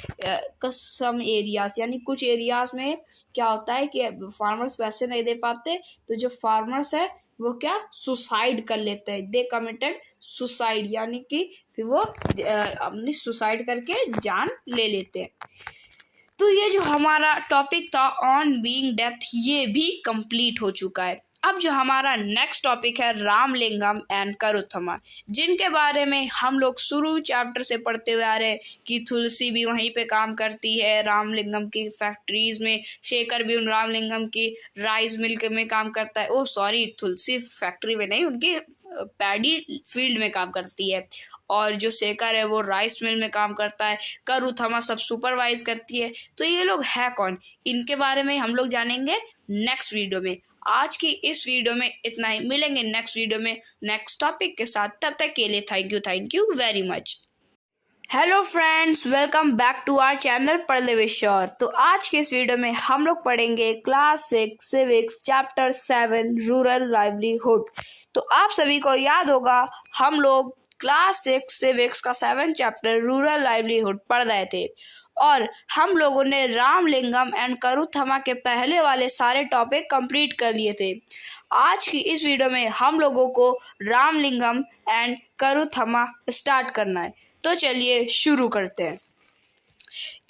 सम एरियाज यानी कुछ एरियाज में क्या होता है कि फार्मर्स पैसे नहीं दे पाते, तो जो फार्मर्स है वो क्या सुसाइड कर लेते हैं, दे कमिटेड सुसाइड, यानी कि फिर वो अपनी सुसाइड करके जान ले लेते हैं। तो ये जो हमारा टॉपिक था ऑन बीइंग डेप्थ ये भी कंप्लीट हो चुका है। अब जो हमारा नेक्स्ट टॉपिक है रामलिंगम एंड करुथमा, जिनके बारे में हम लोग शुरू चैप्टर से पढ़ते हुए आ रहे हैं कि तुलसी भी वहीं पे काम करती है रामलिंगम की फैक्ट्रीज में, शेखर भी उन रामलिंगम की राइस मिल में काम करता है। ओ सॉरी, तुलसी फैक्ट्री में नहीं, उनकी पैडी फील्ड में काम करती है, और जो शेखर है वो राइस मिल में काम करता है, करुथमा सब सुपरवाइज करती है। तो ये लोग है कौन, इनके बारे में हम लोग जानेंगे नेक्स्ट वीडियो में। आज की इस वीडियो में इतना ही, मिलेंगे नेक्स्ट वीडियो में नेक्स्ट टॉपिक के साथ। तब तक के लिए thank you very much. Hello friends, welcome back to our channel पढ़ विद श्योर। तो आज के इस वीडियो में हम लोग पढ़ेंगे class 6 civics chapter 7 rural livelihood. तो आप सभी को याद होगा हम लोग क्लास 6 सिविक्स का 7 चैप्टर रूरल लाइवलीहुड पढ़ रहे थे, और हम लोगों ने रामलिंगम एंड करुथमा के पहले वाले सारे टॉपिक कंप्लीट कर लिए थे। आज की इस वीडियो में हम लोगों को रामलिंगम एंड करुथमा स्टार्ट करना है, तो चलिए शुरू करते हैं।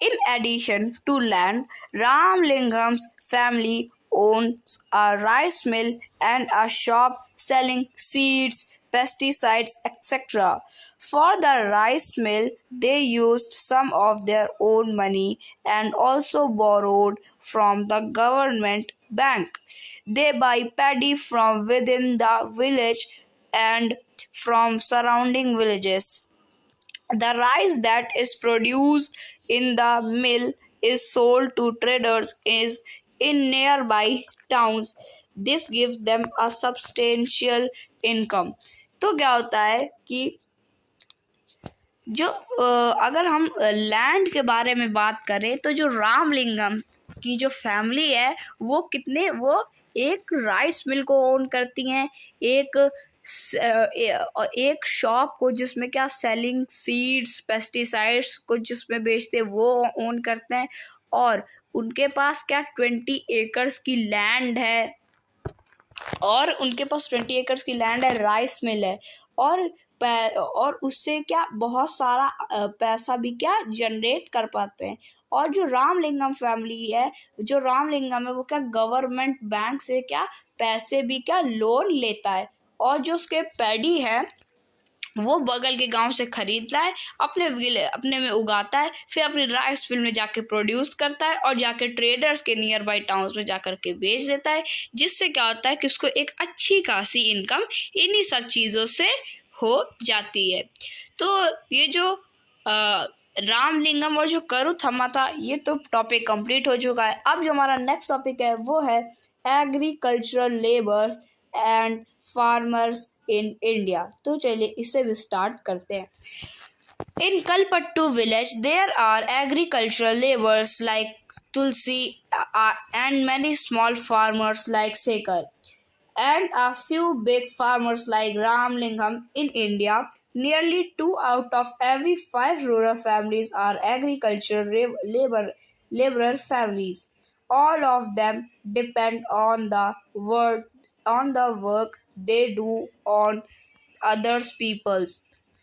In addition to land, Ramlingam's family owns a rice mill and a shop selling seeds, pesticides, etc. For the rice mill, they used some of their own money and also borrowed from the government bank. They buy paddy from within the village and from surrounding villages. The rice that is produced in the mill is sold to traders in nearby towns. This gives them a substantial income. तो क्या होता है कि जो अगर हम land के बारे में बात करें तो जो रामलिंगम की जो फैमिली है वो एक राइस मिल को ओन करती हैं, एक शॉप को जिसमें क्या सेलिंग सीड्स पेस्टिसाइड्स को जिसमें बेचते वो ओन करते हैं, और उनके पास क्या 20 एकर्स की लैंड है, और उनके पास 20 एकर्स की लैंड है, राइस मिल है, और उससे क्या बहुत सारा पैसा भी क्या जनरेट कर पाते हैं। और जो रामलिंगम फैमिली है, जो रामलिंगम है वो क्या गवर्नमेंट बैंक से क्या पैसे भी क्या लोन लेता है, और जो उसके पैडी है वो बगल के गांव से खरीदता है, अपने में उगाता है, फिर अपनी राइस मिल में जाके प्रोड्यूस करता है और जाके ट्रेडर्स के नियर बाई टाउन्स में जाकर के बेच देता है, जिससे क्या होता है कि उसको एक अच्छी खासी इनकम इन्हीं सब चीज़ों से हो जाती है। तो ये जो रामलिंगम और जो करुथमा था ये तो टॉपिक कंप्लीट हो चुका है। अब जो हमारा नेक्स्ट टॉपिक है वो है agricultural labours and farmers in India. तो चलिए इससे भी स्टार्ट करते हैं। In Kalpattu village, there are agricultural laborers like Tulsi and many small farmers like Sekar, and a few big farmers like Ramlingam. In India, nearly 2 out of every 5 rural families are agricultural laborer families. All of them depend on the work they do on others people's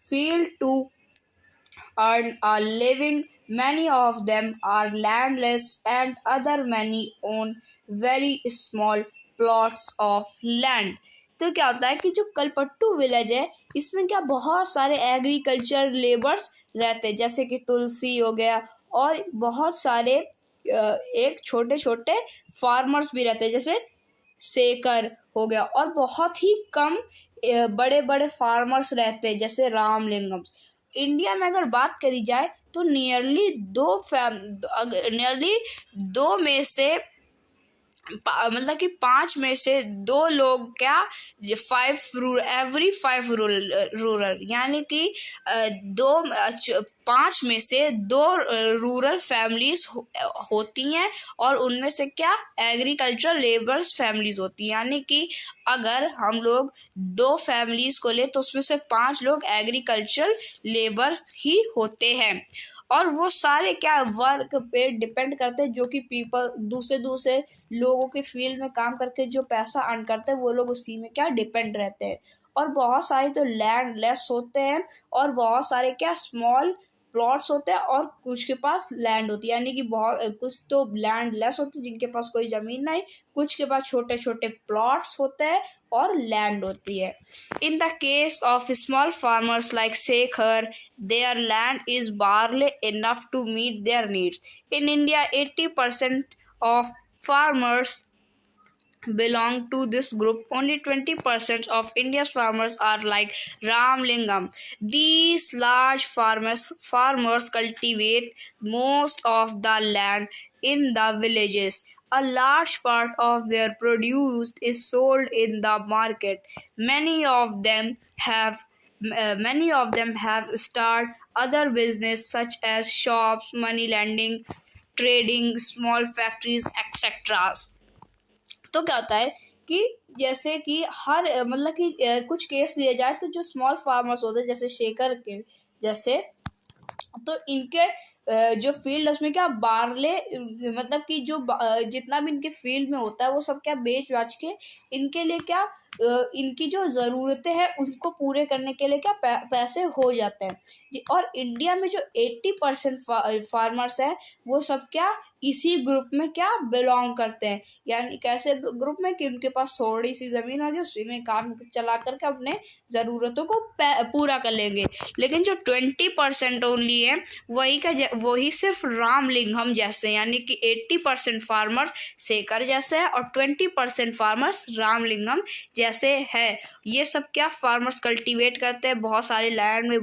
field to earn a living. Many of them are landless and other many own very small plots of land. तो क्या होता है कि जो Kalpattu village है इसमें क्या बहुत सारे एग्रीकल्चर लेबर्स रहते हैं, जैसे कि तुलसी हो गया, और बहुत सारे एक छोटे छोटे फार्मर्स भी रहते हैं जैसे शेखर हो गया, और बहुत ही कम बड़े बड़े फार्मर्स रहते हैं जैसे रामलिंगम। इंडिया में अगर बात करी जाए तो नियरली दो में से मतलब कि 5 में से 2 लोग क्या, 5 रूरल यानी कि 5 में से 2 रूरल फैमिलीज होती हैं और उनमें से क्या एग्रीकल्चरल लेबर्स फैमिलीज होती हैं। यानी कि अगर हम लोग 2 फैमिलीज को ले तो उसमें से 5 लोग एग्रीकल्चरल लेबर्स ही होते हैं और वो सारे क्या वर्क पे डिपेंड करते हैं, जो कि पीपल दूसरे दूसरे लोगों के फील्ड में काम करके जो पैसा अर्न करते हैं वो लोग उसी में क्या डिपेंड रहते हैं। और बहुत सारे तो लैंड लेस होते हैं और बहुत सारे क्या स्मॉल प्लॉट्स होते हैं और कुछ के पास लैंड होती है। यानी कि बहुत कुछ तो लैंड लेस होती है जिनके पास कोई ज़मीन नहीं, कुछ के पास छोटे छोटे प्लॉट्स होते हैं और लैंड होती है। In the case of small farmers like Shekhar, their land is barely enough to meet their needs. In India, 80% of farmers belong to this group. Only 20% of India's farmers are like Ram Lingam. These large farmers cultivate most of the land in the villages. A large part of their produce is sold in the market. Many of them have started other business such as shops, money lending, trading, small factories, etc. तो क्या होता है कि जैसे कि हर मतलब कि कुछ केस लिया जाए तो जो स्मॉल फार्मर्स होते हैं जैसे शेखर के जैसे, तो इनके जो फील्ड उसमें क्या बारले मतलब कि जो जितना भी इनके फील्ड में होता है वो सब क्या बेच बाच के इनके लिए क्या इनकी जो ज़रूरतें हैं उनको पूरे करने के लिए क्या पैसे हो जाते हैं। और इंडिया में जो 80% फार्मर्स है वो सब क्या इसी ग्रुप में क्या बिलोंग करते हैं। यानी कैसे ग्रुप में कि उनके पास थोड़ी सी ज़मीन होगी उसी में काम चला करके अपने ज़रूरतों को पूरा कर लेंगे। लेकिन जो 20% ओनली है वही सिर्फ रामलिंगम जैसे, यानी कि 80% फार्मर्स शेखर जैसे है और 20% फार्मर्स रामलिंगम जैसे है। ये सब क्या फार्मर्स कल्टीवेट करते हैं बहुत सारे लैंड में,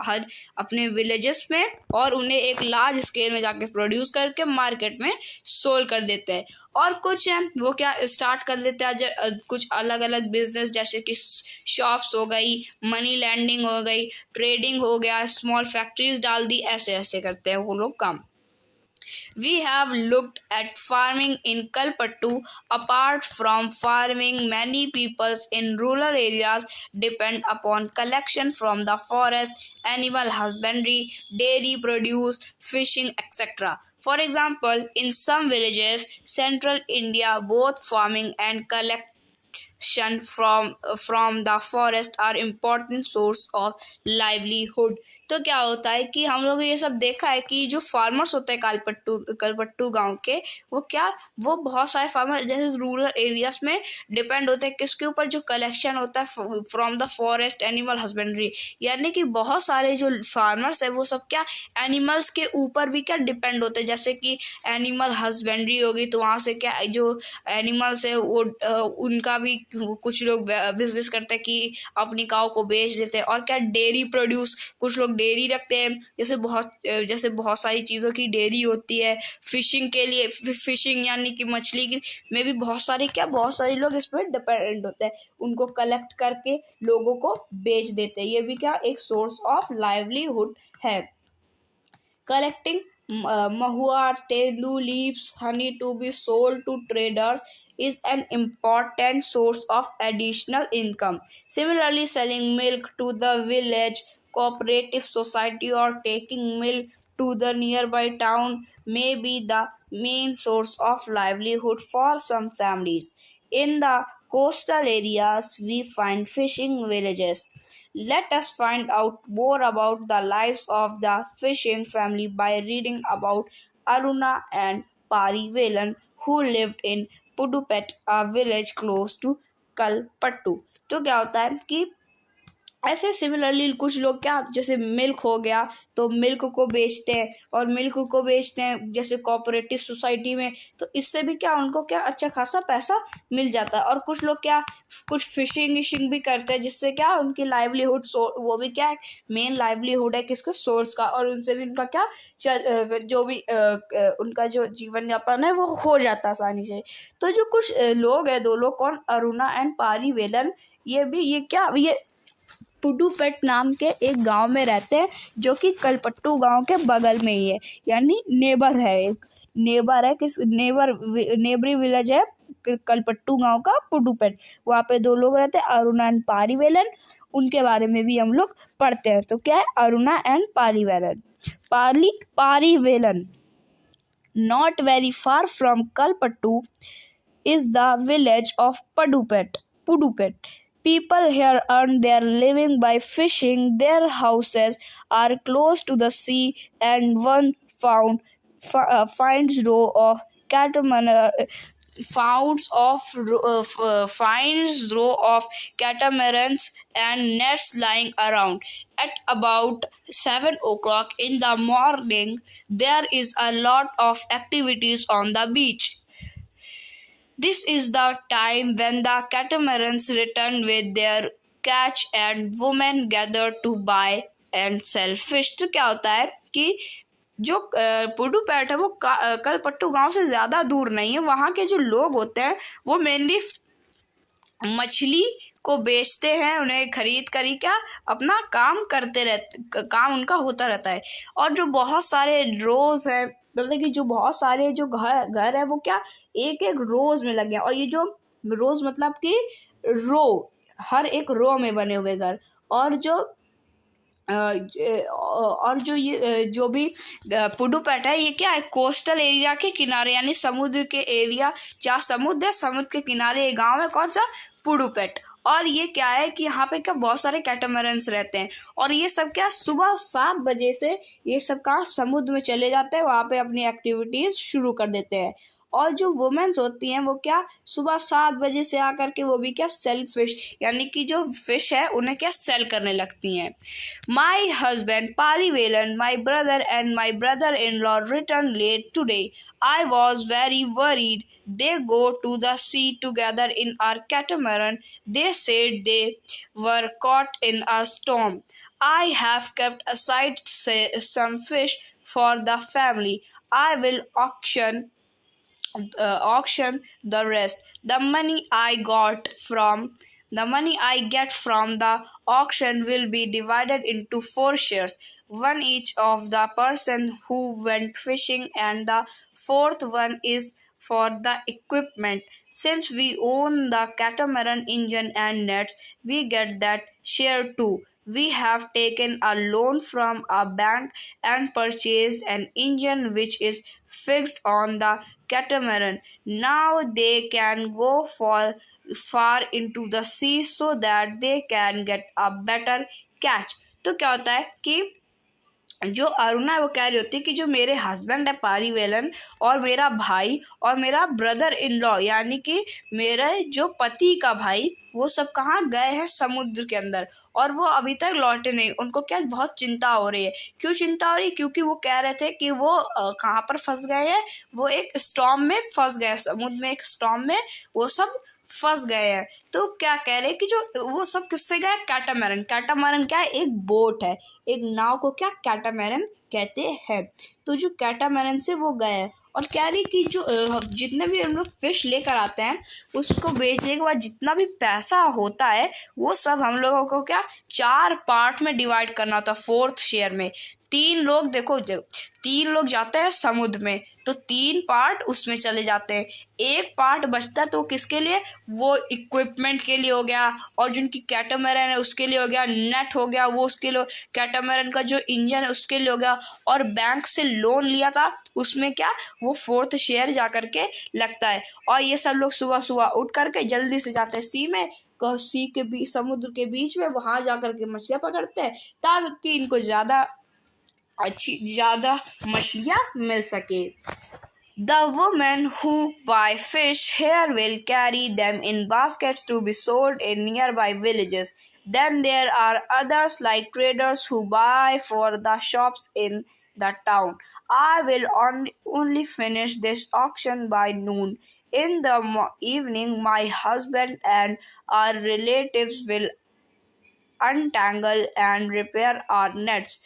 हर अपने विलेजेस में, और उन्हें एक लार्ज स्केल में जाके प्रोड्यूस करके मार्केट में सोल कर देते हैं। और कुछ हैं वो क्या स्टार्ट कर देते हैं कुछ अलग अलग बिजनेस जैसे कि शॉप्स हो गई, मनी लैंडिंग हो गई, ट्रेडिंग हो गया, स्मॉल फैक्ट्रीज डाल दी, ऐसे ऐसे करते हैं वो लोग काम। We have looked at farming in Kalpattu. Apart from farming, many peoples in rural areas depend upon collection from the forest, animal husbandry, dairy produce, fishing, etc. For example, in some villages, central India, both farming and collection from the forest are important source of livelihood. तो क्या होता है कि हम लोग ये सब देखा है कि जो फार्मर्स होते हैं कलपट्टू गांव के वो बहुत सारे फार्मर जैसे रूरल एरियाज में डिपेंड होते हैं किसके ऊपर, जो कलेक्शन होता है from the forest, animal husbandry. यानी कि बहुत सारे जो फार्मर्स है वो सब क्या एनिमल्स के ऊपर भी क्या डिपेंड होते हैं। जैसे कि एनिमल हस्बेंड्री होगी तो वहाँ से क्या जो एनिमल्स है वो उनका भी कुछ लोग बिजनेस करते हैं कि अपनी काऊ को बेच देते हैं। और क्या डेयरी प्रोड्यूस, कुछ लोग डेयरी रखते हैं, जैसे बहुत सारी चीज़ों की डेयरी होती है। फिशिंग के लिए फिशिंग यानी कि मछली की में भी बहुत सारे लोग इस पर डिपेंड होते हैं, उनको कलेक्ट करके लोगों को बेच देते हैं। ये भी क्या एक सोर्स ऑफ लाइवलीहुड है। Collecting mahua, tedu leaves, honey to be sold to traders is an important source of additional income. Similarly, selling milk to the village cooperative society or taking milk to the nearby town may be the main source of livelihood for some families. In the coastal areas, we find fishing villages. Let us find out more about the lives of the fishing family by reading about Aruna and Pari Velan, who lived in Pudupet, a village close to Kalpattu. तो क्या होता है कि ऐसे similarly कुछ लोग क्या, जैसे मिल्क हो गया तो मिल्क को बेचते हैं, और मिल्क को बेचते हैं जैसे कोऑपरेटिव सोसाइटी में, तो इससे भी क्या उनको क्या अच्छा खासा पैसा मिल जाता है। और कुछ लोग क्या कुछ फिशिंग विशिंग भी करते हैं, जिससे क्या उनकी लाइवलीहुड, वो भी क्या मेन लाइवलीहुड है किसका, सोर्स का, और उनसे भी उनका क्या जो भी उनका जो जीवन यापन है वो हो जाता है आसानी से। तो जो कुछ लोग हैं, दो लोग कौन, अरुणा एंड पारीवेलन, ये क्या ये पुडुपेट नाम के एक गांव में रहते हैं, जो कि कलपट्टू गांव के बगल में ही है, यानी नेबर है, एक नेबर है, किस नेबरी विलेज है कलपट्टू गांव का, पुडुपेट। वहाँ पे दो लोग रहते हैं, अरुणा एंड पारीवेलन। उनके बारे में भी हम लोग पढ़ते हैं। तो क्या है, Aruna and Parivelan. Parivelan, not very far from Kalpattu, is the village of Pudupet. People here earn their living by fishing. Their houses are close to the sea, and one finds row of finds row of catamarans and nets lying around. At about 7 o'clock in the morning, there is a lot of activities on the beach. This is the time when the catamarans return with their catch and women gather to buy and sell fish. तो क्या होता है कि जो पुडुपेट है वो कलपट्टू गांव से ज़्यादा दूर नहीं है। वहाँ के जो लोग होते हैं वो मेनली मछली को बेचते हैं, उन्हें खरीद कर ही क्या अपना काम करते रहते, काम उनका होता रहता है। और जो बहुत सारे रोज है, मतलब कि जो बहुत सारे जो घर है वो क्या एक एक रोज में लगे हैं। और ये जो रोज मतलब कि रो, हर एक रो में बने हुए घर। और जो ये जो भी पुडुपेट है ये क्या है, कोस्टल एरिया के किनारे, यानी समुद्र के एरिया, जहाँ समुद्र है, समुद्र के किनारे ये गांव है, कौन सा, पुडुपेट। और ये क्या है कि यहाँ पे क्या बहुत सारे कैटामरन्स रहते हैं, और ये सब क्या सुबह 7 बजे से ये सब कहाँ समुद्र में चले जाते हैं, वहाँ पे अपनी एक्टिविटीज शुरू कर देते हैं। और जो वुमेन्स होती हैं वो क्या सुबह 7 बजे से आकर के वो भी क्या सेल फिश, यानी कि जो फिश है उन्हें क्या सेल करने लगती हैं। My husband Parivelan, my brother and my brother-in-law returned late today. I was very worried. They go to the sea together in our catamaran. They said they were caught in a storm. I have kept aside some fish for the family. I will auction the rest. The money I get from the auction will be divided into 4 shares, one each of the person who went fishing, and the fourth one is for the equipment. Since we own the catamaran engine and nets, we get that share too. We have taken a loan from a bank and purchased an engine which is fixed on the catamaran. Now they can go far into the sea so that they can get a better catch. तो क्या होता है कि जो अरुणा है वो कह रही होती है कि जो मेरे हस्बैंड है पारीवेलन, और मेरा भाई और मेरा ब्रदर इन लॉ, यानी कि मेरे जो पति का भाई, वो सब कहाँ गए हैं समुद्र के अंदर, और वो अभी तक लौटे नहीं। उनको क्या बहुत चिंता हो रही है। क्यों चिंता हो रही है? क्योंकि वो कह रहे थे कि वो कहाँ पर फंस गए हैं, वो एक स्टॉर्म में फंस गए, समुद्र में एक स्टॉर्म में वो सब फंस गए हैं। तो क्या कह रहे हैं कि जो वो सब किससे गए, कैटामैरन। कैटामैरन क्या है, एक बोट है, एक नाव को क्या कैटामैरन कहते हैं। तो जो कैटामैरन से वो गए हैं, और कह रही कि जो जितने भी हम लोग फिश लेकर आते हैं उसको बेचने के बाद जितना भी पैसा होता है वो सब हम लोगों को क्या 4 पार्ट में डिवाइड करना होता है, 4th शेयर में। 3 लोग देखो 3 लोग जाते हैं समुद्र में, तो 3 पार्ट उसमें चले जाते हैं। एक पार्ट बचता है तो किसके लिए, वो इक्विपमेंट के लिए हो गया, और जिनकी कैटामैरन है उसके लिए हो गया, नेट हो गया वो उसके लिए, कैटामैरन का जो इंजन है उसके लिए हो गया, और बैंक से लोन लिया था उसमें क्या वो 4th शेयर जा करके लगता है। और ये सब लोग सुबह सुबह उठ करके जल्दी से जाते हैं सी में, समुद्र के बीच में, वहां जाकर के मछलियां पकड़ते हैं ताकि इनको ज्यादा मछलियां मिल सके। The women who buy fish here will carry them in baskets to be sold in nearby villages. Then there are others like traders who buy for the shops in the town. I will only finish this auction by noon. In the evening, my husband and our relatives will untangle and repair our nets.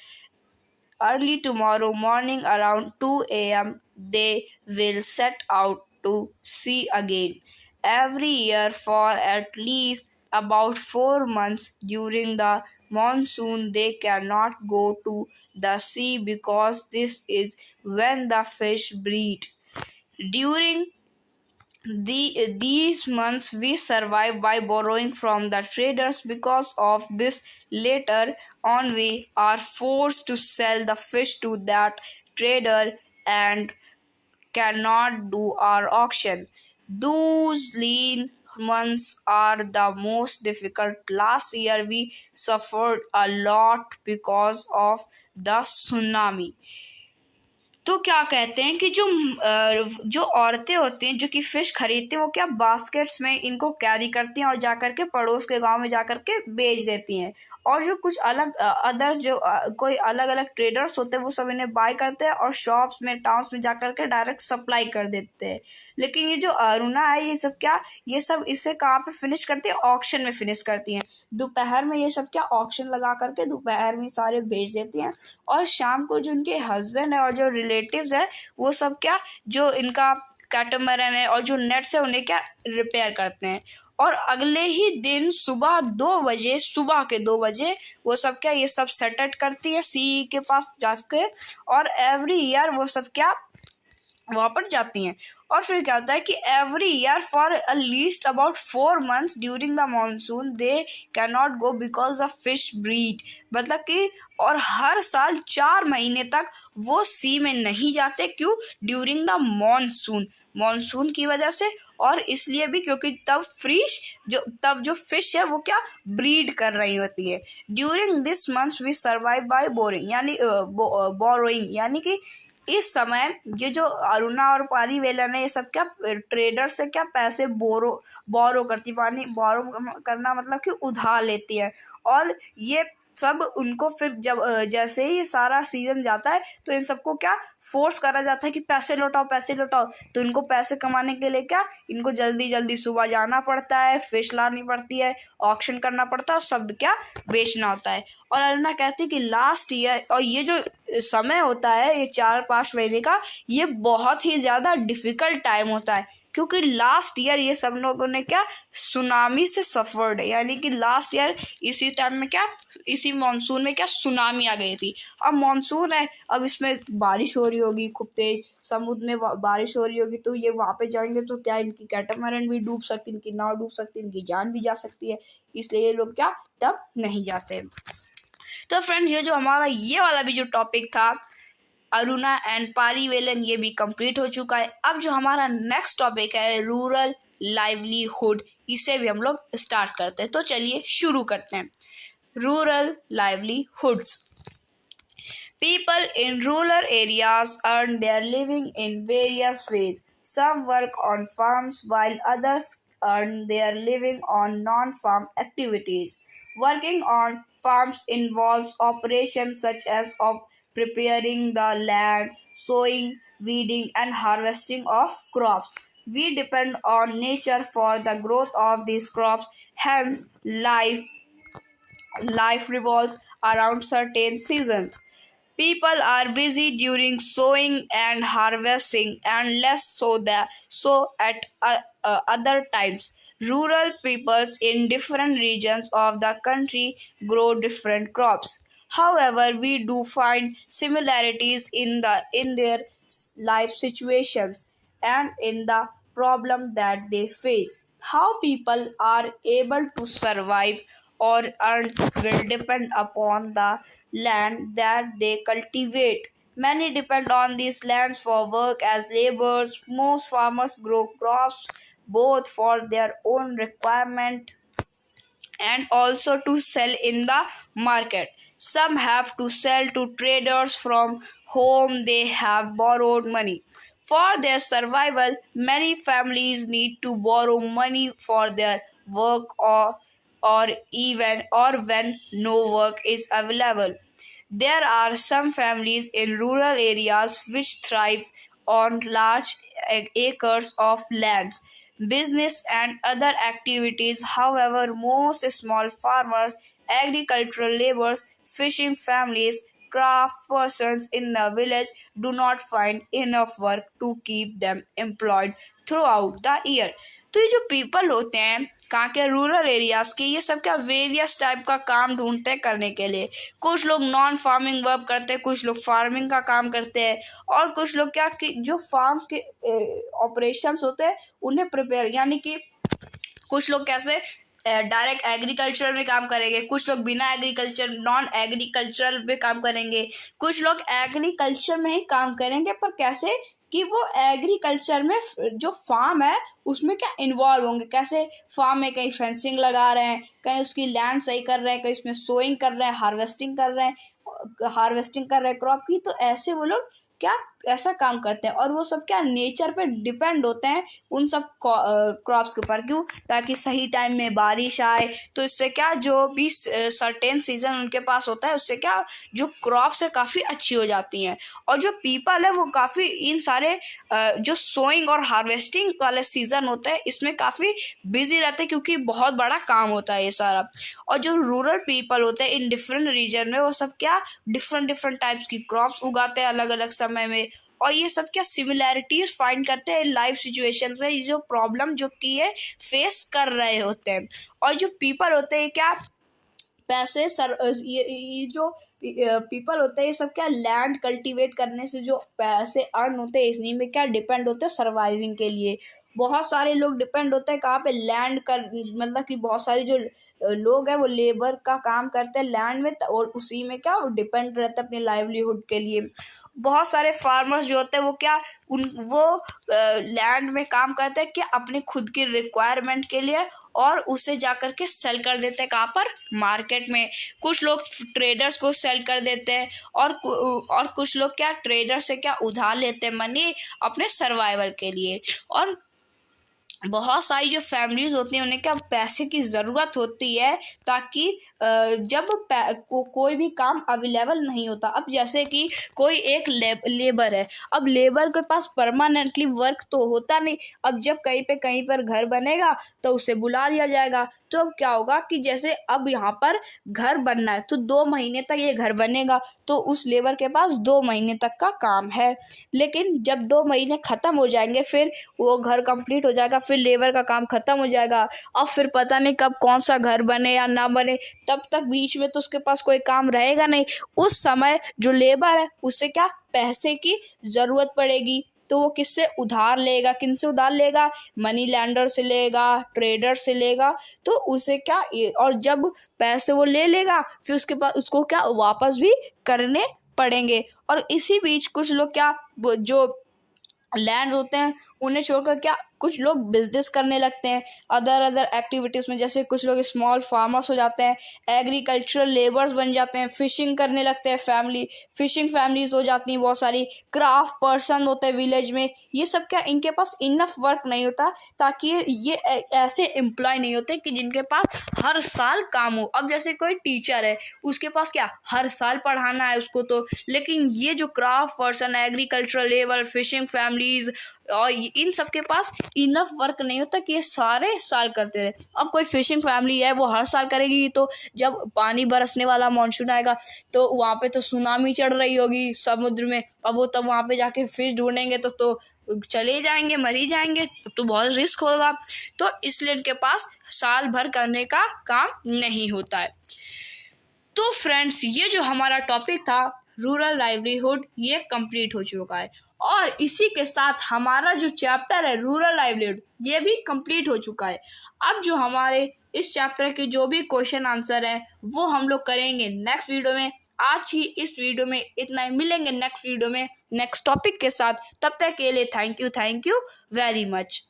Early tomorrow morning around 2 a.m., they will set out to sea again. Every year for at least about 4 months during the monsoon, they cannot go to the sea because this is when the fish breed. During these months we survive by borrowing from the traders. Because of this, later on we are forced to sell the fish to that trader and cannot do our auction. Those lean months are the most difficult. Last year we suffered a lot because of the tsunami. तो क्या कहते हैं कि जो औरतें होती हैं जो कि फिश खरीदती हैं वो क्या बास्केट्स में इनको कैरी करती हैं और जाकर के पड़ोस के गांव में जाकर के बेच देती हैं। और जो कुछ अलग अदर्स जो कोई अलग अलग ट्रेडर्स होते हैं वो सब इन्हें बाय करते हैं और शॉप्स में टाउन्स में जाकर के डायरेक्ट सप्लाई कर देते हैं। लेकिन ये जो अरुणा है ये सब इसे कहाँ पे फिनिश करती है? ऑक्शन में फिनिश करती हैं। दोपहर में ये सब क्या ऑक्शन लगा करके दोपहर में सारे बेच देती हैं और शाम को जो उनके हस्बैंड है और जो रिलेटिव्स है वो सब क्या जो इनका कैटमैरन है और जो नेट्स है उन्हें क्या रिपेयर करते हैं। और अगले ही दिन सुबह के 2 बजे वो सब क्या ये सब सेटल करती है सी के पास जाके। और एवरी ईयर वो सब क्या वहाँ पर जाती हैं। और फिर क्या होता है कि every year for least about 4 months during the monsoon they can not go because the fish breed. मतलब कि और हर साल 4 महीने तक वो सी में नहीं जाते। क्यों? ड्यूरिंग द मानसून की वजह से। और इसलिए भी क्योंकि तब जो फिश है वो क्या ब्रीड कर रही होती है। During this month we survive by borrowing यानी कि इस समय ये जो अरुणा और पारीवेलन है ये सब क्या ट्रेडर से क्या पैसे बोरो करती पानी बोरो करना मतलब कि उधार लेती है। और ये सब उनको फिर जब जैसे ही ये सारा सीजन जाता है तो इन सबको क्या फोर्स करा जाता है कि पैसे लौटाओ। तो इनको पैसे कमाने के लिए क्या इनको जल्दी जल्दी सुबह जाना पड़ता है, फिश लानी पड़ती है, ऑक्शन करना पड़ता है, सब क्या बेचना होता है। और अरुणा कहती है कि लास्ट ईयर और ये जो समय होता है ये 4-5 महीने का ये बहुत ही ज़्यादा डिफ़िकल्ट टाइम होता है क्योंकि लास्ट ईयर ये सब लोगों ने क्या सुनामी से सफ़र्ड है। यानी कि लास्ट ईयर इसी टाइम में क्या इसी मानसून में क्या सुनामी आ गई थी। अब मानसून है, अब इसमें बारिश हो रही होगी खूब तेज, समुद्र में बारिश हो रही होगी तो ये वहाँ पे जाएंगे तो क्या इनकी कैटामैरन भी डूब सकती, इनकी नाव डूब सकती, इनकी जान भी जा सकती है। इसलिए ये लोग क्या तब नहीं जाते। तो फ्रेंड्स ये जो हमारा ये वाला भी जो टॉपिक था अरुणा एंड पारीवेलन ये भी कंप्लीट हो चुका है। अब जो हमारा नेक्स्ट टॉपिक है रूरल लाइवलीहुड इसे भी हम लोग स्टार्ट करते हैं। तो चलिए शुरू करते हैं। Rural livelihoods. People in rural areas earn their living in various ways. Some work on farms while others earn their living on non-farm activities. Working on farms involves operations such as of preparing the land, sowing, weeding, and harvesting of crops. We depend on nature for the growth of these crops, hence life revolves around certain seasons. People are busy during sowing and harvesting and less so at other times. Rural peoples in different regions of the country grow different crops. However, we do find similarities in their life situations and in the problem that they face. How people are able to survive or earn will depend upon the land that they cultivate. Many depend on these lands for work as laborers. Most farmers grow crops both for their own requirement and also to sell in the market. Some have to sell to traders from whom they have borrowed money. For their survival, many families need to borrow money for their work or when no work is available. There are some families in rural areas which thrive on large acres of lands, business, and other activities. However, most small farmers, agricultural laborers, fishing families, craft persons in the village do not find enough work to keep them employed throughout the year. तो ये जो people होते हैं कहाँ के rural areas के, ये सब क्या वेरियस टाइप का काम ढूंढते हैं करने के लिए। कुछ लोग नॉन फार्मिंग वर्क करते हैं, कुछ लोग फार्मिंग का काम करते हैं, और कुछ लोग क्या कि जो फार्म्स के ऑपरेशंस होते हैं उन्हें प्रिपेयर, यानी कि कुछ लोग कैसे डायरेक्ट एग्रीकल्चर में काम करेंगे, कुछ लोग बिना एग्रीकल्चर नॉन एग्रीकल्चरल में काम करेंगे, कुछ लोग एग्रीकल्चर में ही काम करेंगे पर कैसे कि वो एग्रीकल्चर में जो फार्म है उसमें क्या इन्वॉल्व होंगे, कैसे फार्म में कहीं फेंसिंग लगा रहे हैं, कहीं उसकी लैंड सही कर रहे हैं, कहीं उसमें सोइंग कर रहे हैं, हार्वेस्टिंग कर रहे हैं क्रॉप की। तो ऐसे वो लोग क्या ऐसा काम करते हैं, और वो सब क्या नेचर पे डिपेंड होते हैं उन सब क्रॉप्स के ऊपर। क्यों? ताकि सही टाइम में बारिश आए, तो इससे क्या जो भी सर्टेन सीजन उनके पास होता है उससे क्या जो क्रॉप्स है काफ़ी अच्छी हो जाती हैं। और जो पीपल है वो काफ़ी इन सारे जो सोइंग और हार्वेस्टिंग वाले सीजन होते हैं इसमें काफ़ी बिजी रहते हैं, क्योंकि बहुत बड़ा काम होता है ये सारा। और जो रूरल पीपल होते हैं इन डिफरेंट रीजन में वो सब क्या डिफरेंट टाइप्स की क्रॉप्स उगाते हैं अलग अलग समय में, और ये सब क्या सिमिलैरिटीज फाइंड करते हैं लाइफ सिचुएशंस में, ये जो प्रॉब्लम जो कि ये फेस कर रहे होते हैं। और जो पीपल होते हैं क्या पैसे ये जो पीपल होते हैं ये सब क्या लैंड कल्टीवेट करने से जो पैसे अर्न होते हैं इसी में क्या डिपेंड होते हैं सर्वाइविंग के लिए। बहुत सारे लोग डिपेंड होते हैं कहाँ पे लैंड कर, मतलब कि बहुत सारे जो लोग हैं वो लेबर का काम करते हैं लैंड में, और उसी में क्या वो डिपेंड रहते हैं अपने लाइवलीहुड के लिए। बहुत सारे फार्मर्स जो होते हैं वो क्या वो लैंड में काम करते हैं कि अपने खुद की रिक्वायरमेंट के लिए, और उसे जा कर के सेल कर देते हैं कहाँ पर, मार्केट में। कुछ लोग ट्रेडर्स को सेल कर देते हैं, और कुछ लोग क्या ट्रेडर से क्या उधार लेते हैं मनी अपने सर्वाइवल के लिए। और बहुत सारी जो फैमिलीज होती हैं उन्हें क्या पैसे की ज़रूरत होती है, ताकि जब कोई भी काम अवेलेबल नहीं होता। अब जैसे कि कोई एक लेबर है, अब लेबर के पास परमानेंटली वर्क तो होता नहीं। अब जब कहीं पर घर बनेगा तो उसे बुला लिया जाएगा। तो अब क्या होगा कि जैसे अब यहाँ पर घर बनना है तो 2 महीने तक ये घर बनेगा, तो उस लेबर के पास 2 महीने तक का काम है। लेकिन जब 2 महीने ख़त्म हो जाएंगे फिर वो घर कंप्लीट हो जाएगा, फिर लेबर का काम खत्म हो जाएगा। अब फिर पता नहीं कब कौन सा घर बने या ना बने, तब तक बीच में तो उसके पास कोई काम रहेगा नहीं। उस समय जो लेबर है उससे क्या पैसे की ज़रूरत पड़ेगी, तो वो किससे उधार लेगा, किन से उधार लेगा, मनी लैंडर से लेगा, ट्रेडर से लेगा। तो उसे क्या और जब पैसे वो ले लेगा फिर उसके बाद उसको क्या वापस भी करने पड़ेंगे। और इसी बीच कुछ लोग क्या जो लैंड होते हैं उन्हें छोड़कर क्या कुछ लोग बिजनेस करने लगते हैं अदर एक्टिविटीज़ में। जैसे कुछ लोग स्मॉल फार्मर्स हो जाते हैं, एग्रीकल्चरल लेबर्स बन जाते हैं, फिशिंग करने लगते हैं, फिशिंग फैमिलीज हो जाती हैं बहुत सारी, क्राफ्ट पर्सन होते हैं विलेज में। ये सब क्या इनके पास इनफ वर्क नहीं होता, ताकि ये ऐसे एम्प्लॉय नहीं होते कि जिनके पास हर साल काम हो। अब जैसे कोई टीचर है उसके पास क्या हर साल पढ़ाना है उसको, तो लेकिन ये जो craft person, agricultural labour, fishing families और इन सब के पास इनफ वर्क नहीं होता कि ये सारे साल करते रहे। अब कोई फिशिंग फैमिली है वो हर साल करेगी, तो जब पानी बरसने वाला मानसून आएगा तो वहाँ पे तो सुनामी चढ़ रही होगी समुद्र में, अब वो तब वहाँ पे जाके फिश ढूंढेंगे तो चले जाएंगे, मर ही जाएंगे, तो बहुत रिस्क होगा। तो इसलिए इनके पास साल भर करने का काम नहीं होता है। तो फ्रेंड्स, ये जो हमारा टॉपिक था रूरल लाइवलीहुड ये कंप्लीट हो चुका है, और इसी के साथ हमारा जो चैप्टर है रूरल लाइवलीहुड ये भी कंप्लीट हो चुका है। अब जो हमारे इस चैप्टर के जो भी क्वेश्चन आंसर है वो हम लोग करेंगे नेक्स्ट वीडियो में। आज ही इस वीडियो में इतना ही, मिलेंगे नेक्स्ट वीडियो में नेक्स्ट टॉपिक के साथ। तब तक के लिए थैंक यू वेरी मच।